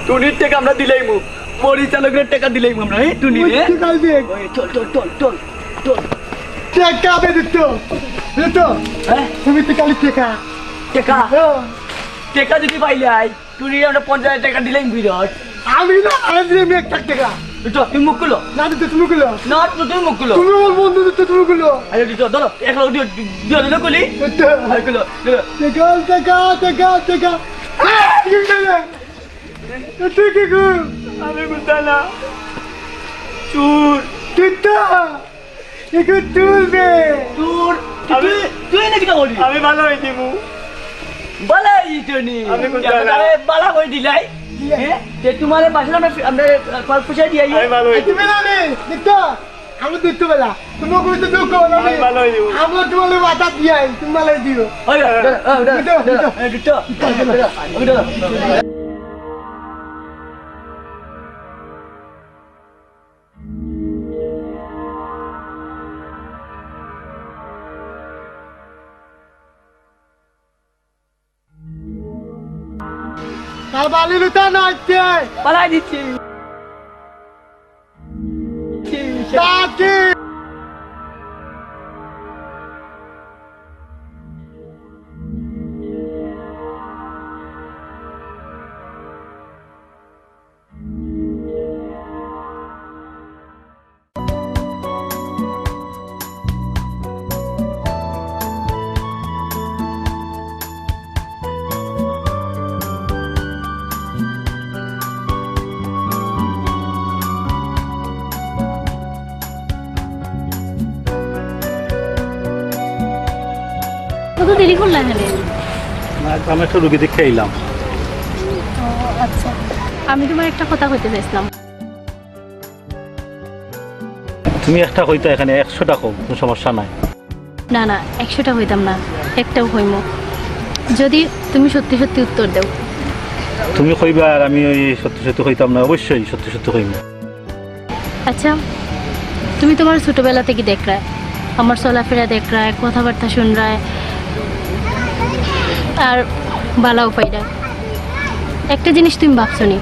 টুনির টাকা আমরা দিলাইমু পরিচালকের টাকা দিলাইমু আমরা টুনি রে চল চল চল চল চল
টাকা বে দিত তুমি তো কালি টাকা
টাকা টাকা যদি পাইলাই টুনি আমরা 50,000 টাকা দিলাইম বিরাট
আমি না আমি দিলাম 1 লাখ টাকা
তুমি মুখ খুলো
না দিতে তুমি খুলো
না তুমি মুখ খুলো
তুমি ওর বন্ধু দিতে তুমি খুলো
আরে ধরো 1 লাখ দিও কলি খুলো
টাকা
আমি বুঝতাম না চুর
দিতা এগো তুলবে
চুর তুই নাকি বলি আমি ভালো হইছি মু বালাই টনি আমি আরে বালা কই দিলাই তে তোমারে পাশে আমরা পয়সা দিই আমি ভালো হইছি
তুমি না রে দিতা আমি দিতে বেলা তুমি কই তো দুঃখ না আমি ভালো হইছি আমরা তোমারে বাতা দিই তুমি ভালো দিও
ওই দিতা
কাল বালি লুটা নাচছে
পালাই দিচ্ছি
তাকে
কত দেরি করলা এখানে
আমি একটা রুগী দেখে এলাম।
আচ্ছা আমি তোমার একটা কথা কইতে চাইছিলাম।
তুমি একটা হইতো এখানে 100টা কম, কোনো সমস্যা নাই।
না না 100টা হইতাম না, একটাও হইমো যদি তুমি সত্যি সত্যি উত্তর দাও।
তুমি কইবা আর আমি ওই সত্যি সত্যি হইতাম না, অবশ্যই সত্যি সত্যি হইব।
আচ্ছা তুমি তোমার ছোটবেলা থেকে দেখ রায়, আমার চলাফেরা দেখ রায়, কথাবার্তা শুন রায় আর বালাও পাইরা, একটা জিনিস তুমি ভাবছো নি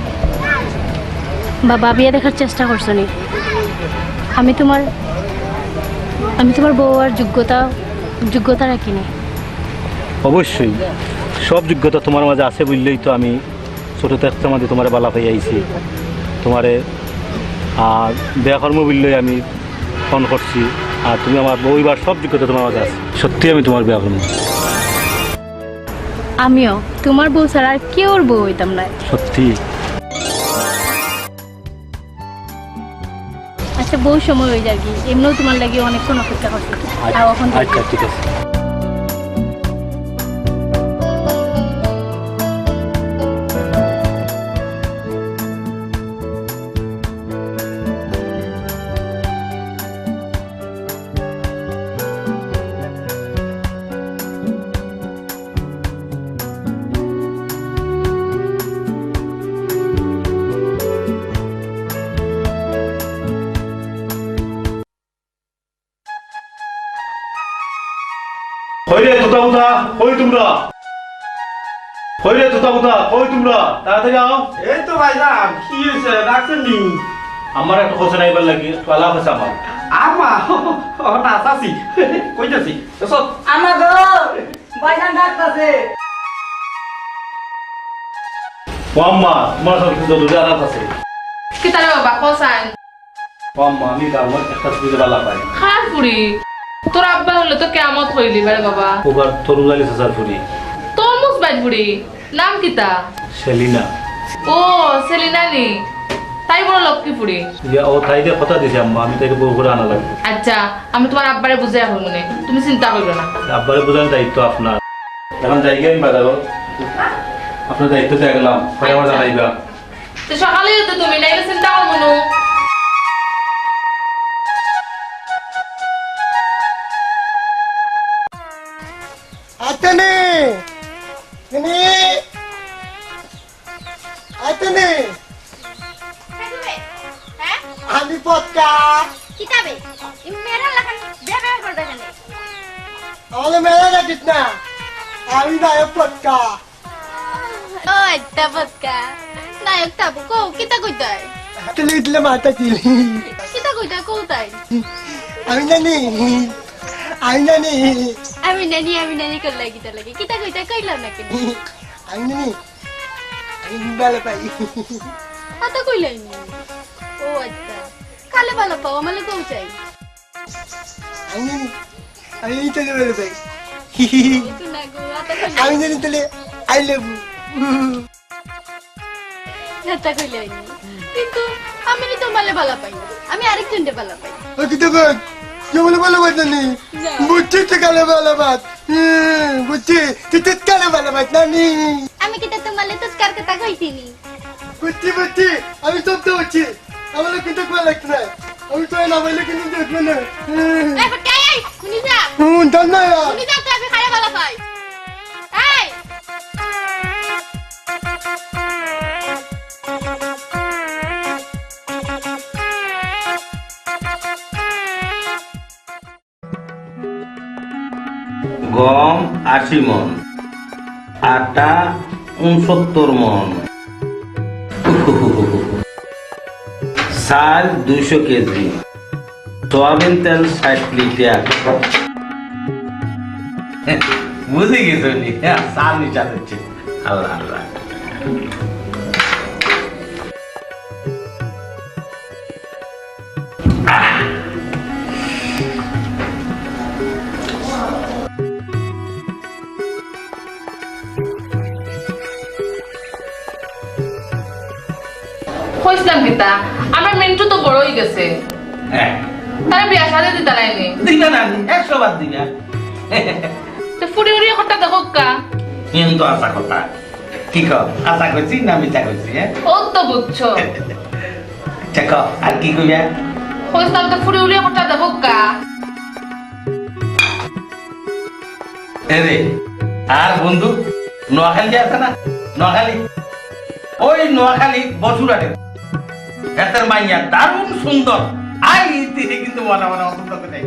বা ভাবিয়া দেখার চেষ্টা করছো নি আমি তোমার বউ আর যোগ্যতা রাখিনি?
অবশ্যই সব যোগ্যতা তোমার মাঝে আছে বললেই তো আমি ছোটো থাকতে মাঝে তোমার বালা পাই আইছি, তোমারে আর বিয়া কর্ম বললেই আমি ফোন করছি, আর তুমি আমার বউবার সব যোগ্যতা তোমার মাঝে আছে। সত্যি আমি তোমার বিয়া করবো।
আমিও তোমার বউ ছাড়া আর কেউর বউ হইতাম না।
সত্যি?
আচ্ছা বহু সময় হয়ে যায় কি, এমনিও তোমার লাগে অনেকক্ষণ অপেক্ষা করছি।
আচ্ছা ঠিক আছে। হইরে তোতা বুতা, কই তোমরা? হইরে তোতা বুতা, কই তোমরা? তাড়াতাড়ি আও।
এই তো ভাইজান, কি হয়েছে ডাকছেন নি?
আমার একটা কথা নাইবার লাগি, পালা আছে আমার।
আমা ও না সাসি কই যাচ্ছি তো
আমার গো ভাইজান ডাকতাছে।
ও আম্মা, তোমার সাথে কিন্তু জরুরি আলাপ আছে।
কি তারে বাবা কোসান?
ও আম্মা, আমি গাঁও একটা সুবিধা বালা পাই।
খার ফুরি তোর আব্বা হলে তো কেমত হইলি বারে বাবা।
ওবার তরুণ লাগি সাসার ফুরি।
তরমুজ বাইট বুড়ি নাম কিতা?
সেলিনা।
ও সেলিনা নি, তাই বড় লক্ষ্মী ফুড়ি।
ও তাই দিয়ে কথা দিছে আম্মা, আমি তাকে বউ করে আনা লাগবে।
আচ্ছা আমি তোমার আব্বারে বুঝে এখন মনে, তুমি চিন্তা করবে না।
আব্বারে বোঝানোর দায়িত্ব আপনার। এখন জায়গায় আমি বাজাবো, আপনার দায়িত্ব দিয়ে গেলাম, পরে আমার জানাইবা।
তো সকালে তো তুমি নাইলে চিন্তা করবো না।
আতনে নে আতনে আমি পটকা
কিতাবে মেরা লাগান ব্যবহার করে দেখেন।
আমাদের মেলা রাখিস না, আমি নায়ক পটকা।
ও একটা বদকা নায়ক তাবু কো কিতা কইতাই
তুলে দিলে মাথা চিলি
কিতা কইতাই কইতাই
আমি জানি আমি জানি
আমি নানি করলে কিতা লাগে কিতা কইতাই কইলাম না কেন
আমি জানি আমি ভালো পাই
হাতা কইলাই নি ও আচ্ছা কালে ভালো পাও আমালে কও চাই
আমি জানি আমি তাহলে ভালো পাই
না গো হাতা কইলাই
আমি জানি তাহলে আই লাভ
হাতা কইলাই নি কিন্তু আমি নি তোমালে ভালো পাই আমি আরেকজনকে ভালো পাই
ও কিতো কর কেমন ভালো বাদ নানি বুঝছি তো কালে ভালো বাদ বুঝছি তুই তো কালে ভালো বাদ নানি
আমি কিতা তোমালে তুস্কার কথা কইতিনি
বুঝছি বুঝছি আমি সব তো হচ্ছি আমার কিন্তু ভালো লাগছে না আমি তো না বলে কিন্তু দেখবে না
এই ফটকাই এই শুনি যা
জান না
শুনি যা তুই খারে ভালো পাই এই
গম 80 মন, আটা 69 মন, চাল 200 কেজি, সয়াবিন তেল 60 লিটার। বুঝে গেছো নি? চাল নিচা হচ্ছে। আল্লাহ আল্লাহ।
কইছিলাম কিতা আমার মিন্টু তো বড় হয়ে গেছে
হ্যাঁ
তারা বিয়া সাথে দিতে নাইনি
দিবে না 100 বার দিবে
তো ফুড়ি উড়ি হঠাৎ দেখো কা
কিন্তু আশা কথা কি কর আশা করছি না মিথ্যা করছি হ্যাঁ
ও তো বুঝছো
চেক আর কি কইবে
কইছিলাম তো ফুড়ি উড়ি হঠাৎ দেখো কা
এরে আর বন্ধু নোয়াখালী আছে না নোয়াখালী ওই নোয়াখালী বসুরাটে এতের মাইয়া দারুণ সুন্দর আই তিনি কিন্তু মনে মনে অসুন্দর করে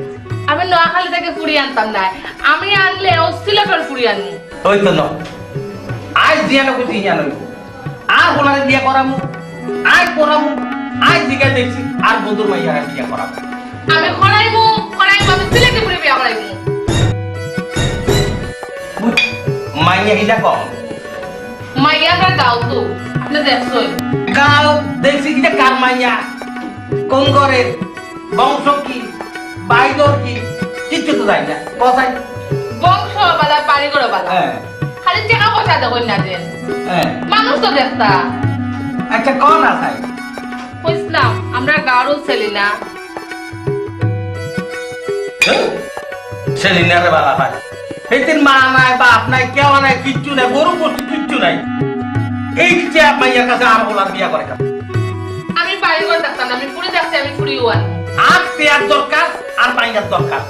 আমি নোয়াখালী থেকে ফুড়ি আনতাম না আমি আনলে ও সিলেটের ফুড়ি আনি
ওই তো ন আজ দিয়া না কিছু ইয়া নই আর বলারে বিয়া করামু আজ করামু আজ দিকে দেখছি আর বন্ধুর মাইয়া বিয়া করামু
আমি খড়াইমু আমি সিলেটে ফুড়ি বিয়া করাইমু
মাইয়া হিলা কম
মাইয়াটা গাও তো আপনি দেখছই
গাও দেখছি কি কার মাইয়া কোন করে বংশ কি বাইদর কি কিচ্ছু তো যাই না বসাই
বংশ বালা পানি করে বালা খালি টাকা পয়সা দেবই না দেন মানুষ তো দেখতা
আচ্ছা কোন আছে
কইছিলাম আমরা গাড়ো ছেলি না
সেলিনারে বালা ভাই এদিন মা নাই বাপ নাই কেউ নাই কিচ্ছু নাই গরু বস্তু কিচ্ছু নাই এই যে মাইয়ার কাছে আর বলার বিয়া করে
আমি বাড়ি করে দেখতাম না আমি ফুড়ি দেখছি আমি ফুড়ি ওয়ান
আর পেয়ার দরকার আর মাইয়ার দরকার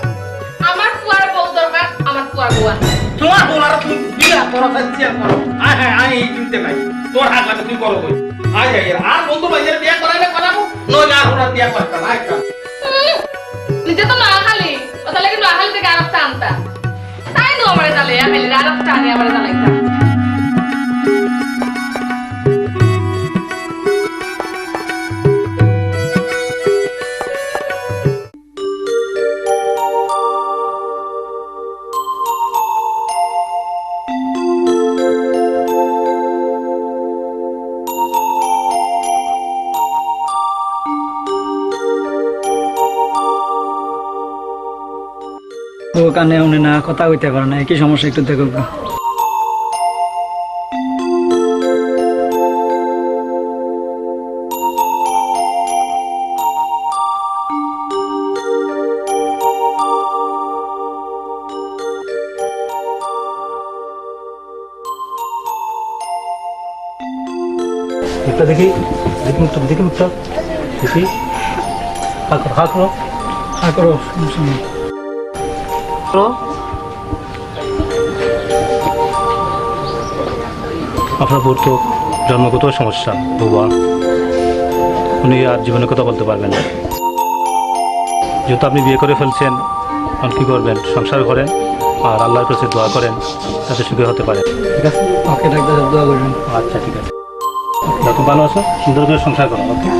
আমার ফুয়ার বউ দরকার আমার ফুয়ার বউ আন
তোমার বলার তুই বিয়া করো ফেন্সিয়ার করো আয় এই চিনতে নাই তোর হাত লাগে তুই করো কই আয় আর বন্ধু মাইয়ার বিয়া করাইলে করাবো নয় আর ওরা বিয়া করতাম আচ্ছা
নিজে তো না খালি ও তাহলে কিন্তু আহাল থেকে আরবটা আনতা তাই নো আমারে তাহলে আমি আরবটা আনি আমারে তালাইতা
ও কানে উনি না কথা কইতে পারে না কি সমস্যা একটু দেখো
মুখটা দেখি দেখি মুখটা দেখি মুখটা দেখি হা করো সমস্যা নেই আপনার বউর তো জন্মগত সমস্যা বৌবা উনি আর জীবনে কথা বলতে পারবেন না যেহেতু আপনি বিয়ে করে ফেলছেন এখন কী করবেন সংসার করেন আর আল্লাহর কাছে দোয়া করেন তাতে সুখী হতে পারে। ঠিক আছে?
ওকে ডাক্তার সাহেব, দোয়া করবেন।
আচ্ছা ঠিক আছে, তুমি ভালো আছো, সুন্দর করে সংসার করো। ওকে।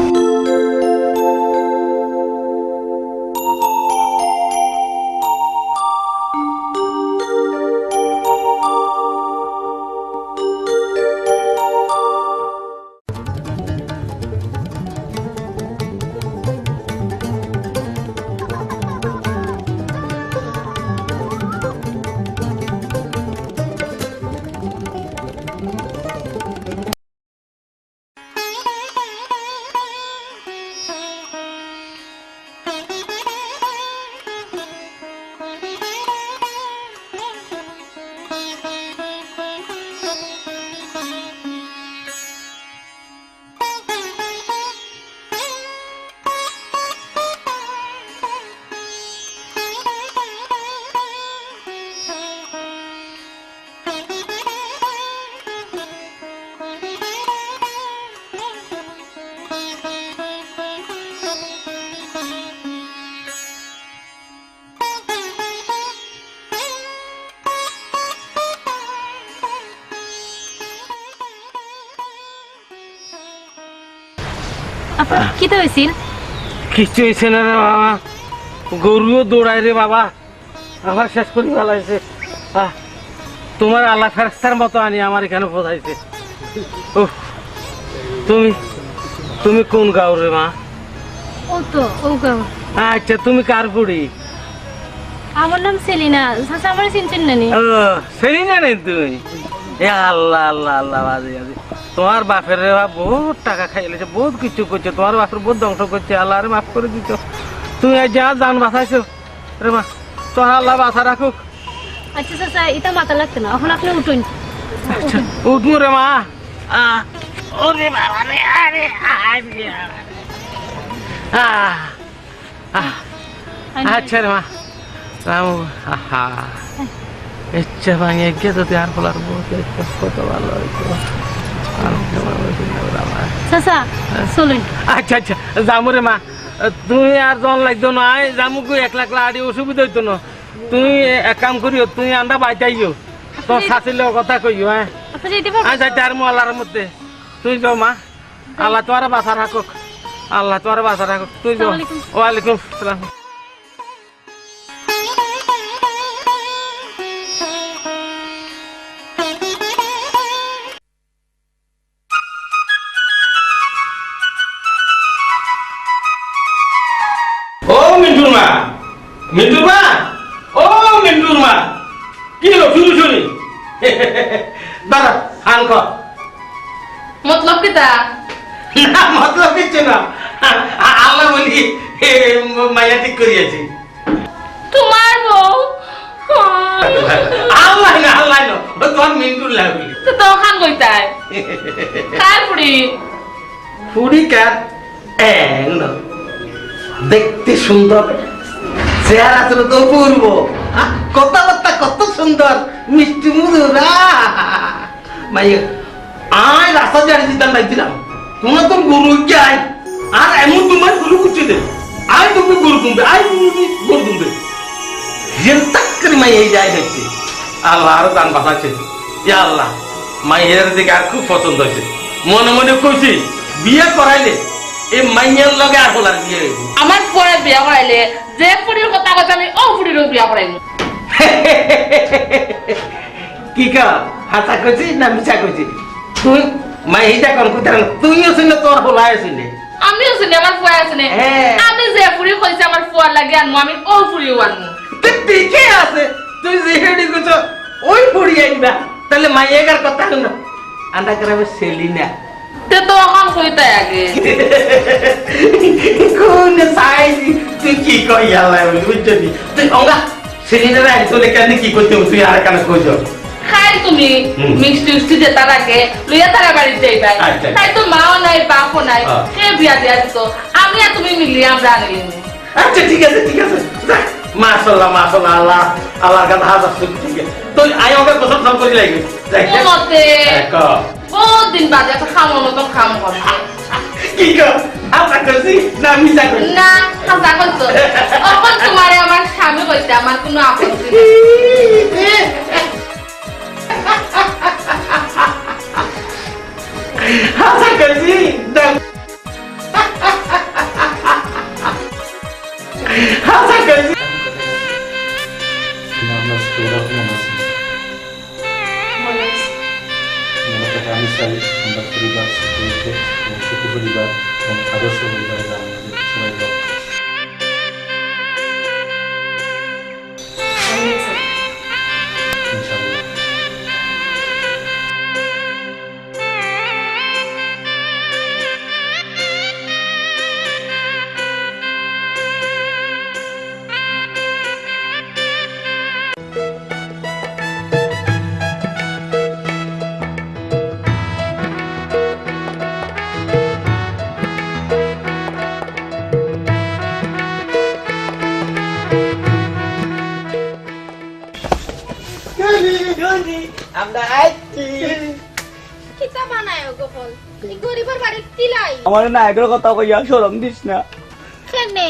কি তো হয়েছিল?
কিছু হয়েছে না রে বাবা, গরুও দৌড়ায় রে বাবা, আমার শেষ করে ফেলাইছে। তোমার আল্লাহ ফেরেশতার মতো আনি আমার এখানে বোঝাইছে। তুমি তুমি কোন গাঁও রে মা?
ও তো ও গাঁও।
আচ্ছা, তুমি কার বুড়ি?
আমার নাম সেলিনা। চাচা আমার চিনছেন না নি?
ও সেলিনা নেই তুমি? এ আল্লাহ আল্লাহ আল্লাহ, বাজে বাজে। তোমার বাপের রে বাপ বহুত টাকা খাইলেছে, বহুত কিছু করছে, তোমার বাপের বহুত ধ্বংস করছে, আল্লাহ রে মাফ করে দিত। তুমি যা জান বাঁচাইছো রে মা, তোমার আল্লাহ বাঁচা রাখুক।
আচ্ছা চাচা, এটা মাথা লাগছে না, এখন আপনি উঠুন।
আচ্ছা উঠবো রে মা। ওরে বাবা রে, আরে আচ্ছা রে মা, ইচ্ছা ভাঙে গিয়ে যদি আর বলার কত ভালো হইতো।
চাচা চলুন।
আচ্ছা আচ্ছা যামু রে মা, তুমি আর জন লাগতো না, যামু কই একলা একলা আড়ি অসুবিধা হইতো না। তুমি এক কাম করিও, তুমি আন্ডা বাইতাইও, তোর শাশুড়ি কথা কইও। হ্যাঁ আচ্ছা, তার মু আল্লাহর মধ্যে তুই যাও মা, আল্লাহ তোমার বাসা রাখুক, আল্লাহ তোমার বাসা রাখুক। তুই যাও। ওয়ালাইকুম সালাম।
ও মিন্টুর মা, মিন্টুর মা, ও মিন্টুর মা, কি হলো শুরু শুনি? দাদা হান কর।
মতলব কিতা?
না মতলব কিছু না, আল্লাহ বলি মাইয়া ঠিক করিয়াছি।
তোমার বউ?
আল্লাহ না আল্লাহ না, তোমার মিন্টুর লাগবে।
তো তখন কইতাই কার পুরি?
পুরি কার? দেখতে সুন্দর, চেহারা ছিল তো পূর্ব, কথাবার্তা কত সুন্দর, মিষ্টি মধুরা। মাইয়া আয় রাস্তা দিয়ে দিতাম লাগছিলাম, তোমার তো গরু যাই আর এমন তোমার গরু কুচে দেবে, আয় তুমি গরু তুমবে, আয় তুমি গরু তুমবে, তাক্করি মাইয়া যাই হচ্ছে। আল্লাহ আরো দান বাঁচাচ্ছে। আল্লাহ মাইয়ের দিকে আর খুব পছন্দ হয়েছে, মনে মনে কইছি বিয়ে করাইলে এই মাইয়ার লগে আর হলার বিয়ে হইব।
আমার পরে বিয়া করাইলে যে পুরির কথা কথা আমি ও পুরিরও বিয়া করাইব।
কি কা হাসা কইছি না মিছা কইছি? তুই মাইটা কোন কইতার, তুইও শুনে তোর হলাই শুনে,
আমিও শুনি আমার ফুয়া আছে না। আমি যে পুরি কইছি আমার ফুয়া লাগে আনমু, আমি ও পুরিও আনমু।
ঠিকই আছে, তুই যে হেডি কইছ ওই পুরি আইবা, তাহলে মাইয়ার কথা শুনো। আন্ডা করে সেলিনা
তে তো এখন কইতাই আগে
কোন সাইজি তুই কি কই আল্লাহ বলি বুঝছনি? তুই ওঙ্গা সেলিনা রাই তোলে কেন কি করতে তুই আর কেন কইছ?
খাই তুমি মিষ্টি মিষ্টি যে তারাকে লইয়া তারা বাড়ি যাইবাই, তাই তো মাও নাই বাপও নাই, কে বিয়া দিয়া দিত? আমি আর তুমি মিলিয়ে আমরা আনলি।
আচ্ছা ঠিক আছে ঠিক আছে, মাশাআল্লাহ মাশাআল্লাহ, আল্লাহ আল্লাহর কাছে হাজার শুকরিয়া। তুই আই ওকে গোসল সব করি লাগবে।
মতে বহুত দিন বাদে একটা খামর মতন খাম করছে
কি কর আমরা করছি না মিছা করছি
না হাসা করছো অকল তোমারে আমার স্বামী কইতে আমার কোনো আপত্তি নেই
হাসা করছি হাসা করছি
আমি চাই আমরা পরিবার সুখী পরিবার এবং আদর্শ পরিবারে আমাদের সবাই ইনশাআল্লাহ
আমরা আইছি
কিতা বানায় গোপাল এই গরিবের বাড়ি তিলাই
আমার নায়কের কথা কইয়া শরম দিস না
কেনে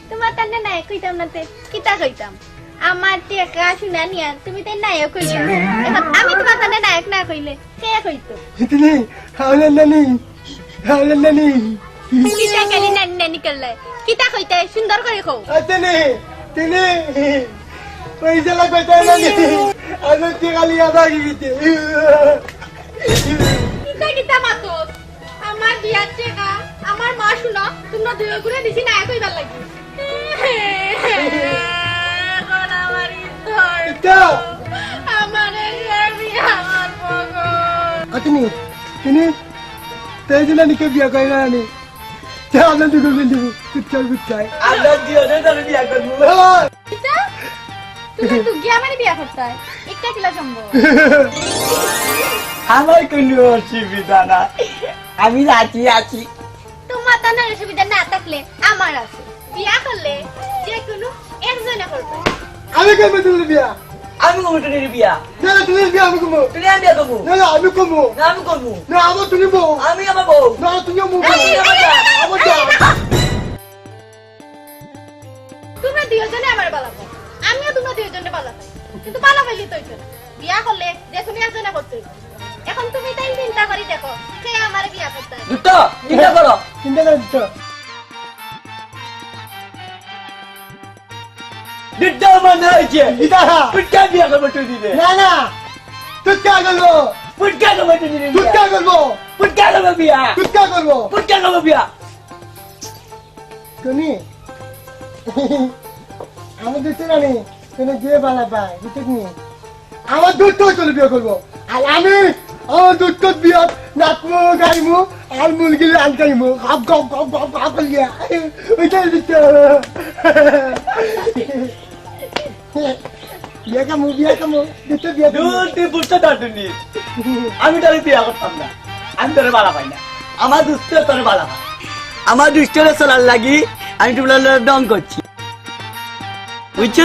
তোমার তানে নায়ক কইতাম না তে কিতা কইতাম আমার টেকা শুনা নিয়া তুমি তাই নায়ক কইলা এখন আমি তোমার তানে নায়ক না কইলে কে কইতো
इतनी हावले नानी
কিতা কালি নানি নানি করলে কিতা কইতে সুন্দর করে কও
अतने तने पैसा लगता है नानी अगर तिगाली आधा की गई
কিতা কিতা মাতো আমার বিয়ার টেকা আমার মা শুনো তোমরা দুই ঘুরে দিছি নায়ক কইবার লাগি এখন আমার ইচ্ছা
क्या
আমারে বিয়া আমার পগল
अतने तने तेज नानी के बिया करेगा नानी क्या आनंद को मिल कुछ है
আমরা দিওনে ধরে বিয়া করব
কিতা তুমি তো গিয়া মানে বিয়া করতে একটা কিলা সম্ভব
আমার কোনো অসুবিধা না আমি রাজি আছি
তোমার তার অসুবিধা না থাকলে আমার আছে বিয়া করলে যে কোনো একজনে করবে
আমি কেন তুলে বিয়া
আমি কমিটির বিয়া
না তুলে বিয়া আমি করব
তুমি আমি বিয়া করব
না আমি করব
না আমি করব
না আমার তুমি বউ
আমি আমার বউ
না তুমি বউ আমার
তোমরা দুইজনে আমার বালা পাও আমিও তোমরা দুইজনে বালা পাই কিন্তু বালা পাইলি তো হইতো না। বিয়া করলে যে কোনো একজনে করতে হইবে। এখন তুমি তাই চিন্তা করি দেখো কে আমার বিয়া করতে হবে।
দুটো চিন্তা করো
চিন্তা করে তো
দুটো মনে হয়েছে
ইদা
পুটকা বিয়া করবো তুই দিবে
না না তুই কি করবো
পুটকা করবো তুই দিবে
তুই কি করবো
পুটকা করবো বিয়া
তুই কি করবো
পুটকা করবো বিয়া
তুমি আমার দুটো রানি তুমি যে বালা পায় বুঝতে নি আমার দুটো চলে বিয়ে করবো আর আমি আমার দুটো বিয়ে নাচবো গাইবো আর মুরগি আনকাইবো হাফ গপ গপ গপ গপ করিয়া ওইটাই দিতে বিয়ে কামো দুটো বিয়ে
তুই বুঝতে পারবি আমি তোরে বিয়া করতাম না আমি তোরে বালা পাই না আমার দুষ্ট তোরে বালা পাই আমার দুষ্টরে চলার লাগি আমি তোমার ডং করছি বুঝছি